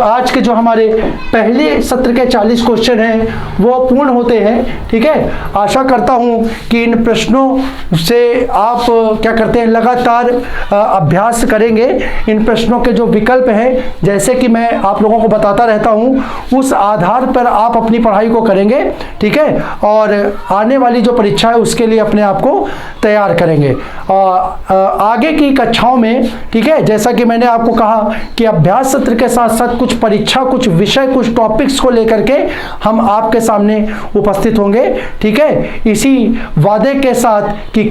आज के जो हमारे पहले सत्र के 40 क्वेश्चन हैं वो पूर्ण होते हैं। ठीक है, आशा करता हूँ कि इन प्रश्नों से आप क्या करते हैं, लगातार अभ्यास करेंगे। इन प्रश्नों के जो विकल्प हैं, जैसे कि मैं आप लोगों को बताता रहता हूँ, उस आधार पर आप अपनी पढ़ाई को करेंगे। ठीक है, और आने वाली जो परीक्षा है उसके लिए अपने आप को तैयार करेंगे। आगे की कक्षाओं में, ठीक है, जैसा कि मैंने आपको कहा कि अभ्यास सत्र के साथ साथ कुछ परीक्षा, कुछ विषय, कुछ टॉपिक्स को लेकर के हम आपके सामने उपस्थित होंगे। ठीक है, इसी वादे के साथ कि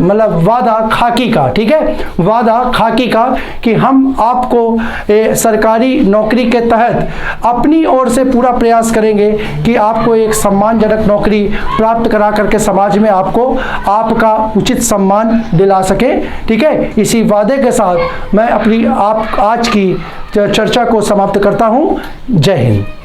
मतलब वादा खाकी का, ठीक है, वादा खाकी का कि हम आपको सरकारी नौकरी के तहत अपनी ओर से पूरा प्रयास करेंगे कि आपको एक सम्मानजनक नौकरी प्राप्त करा करके समाज में आपको आपका उचित सम्मान दिला सके। ठीक है, इसी वादे के साथ मैं अपनी आज की चर्चा को समाप्त करता हूं। जय हिंद।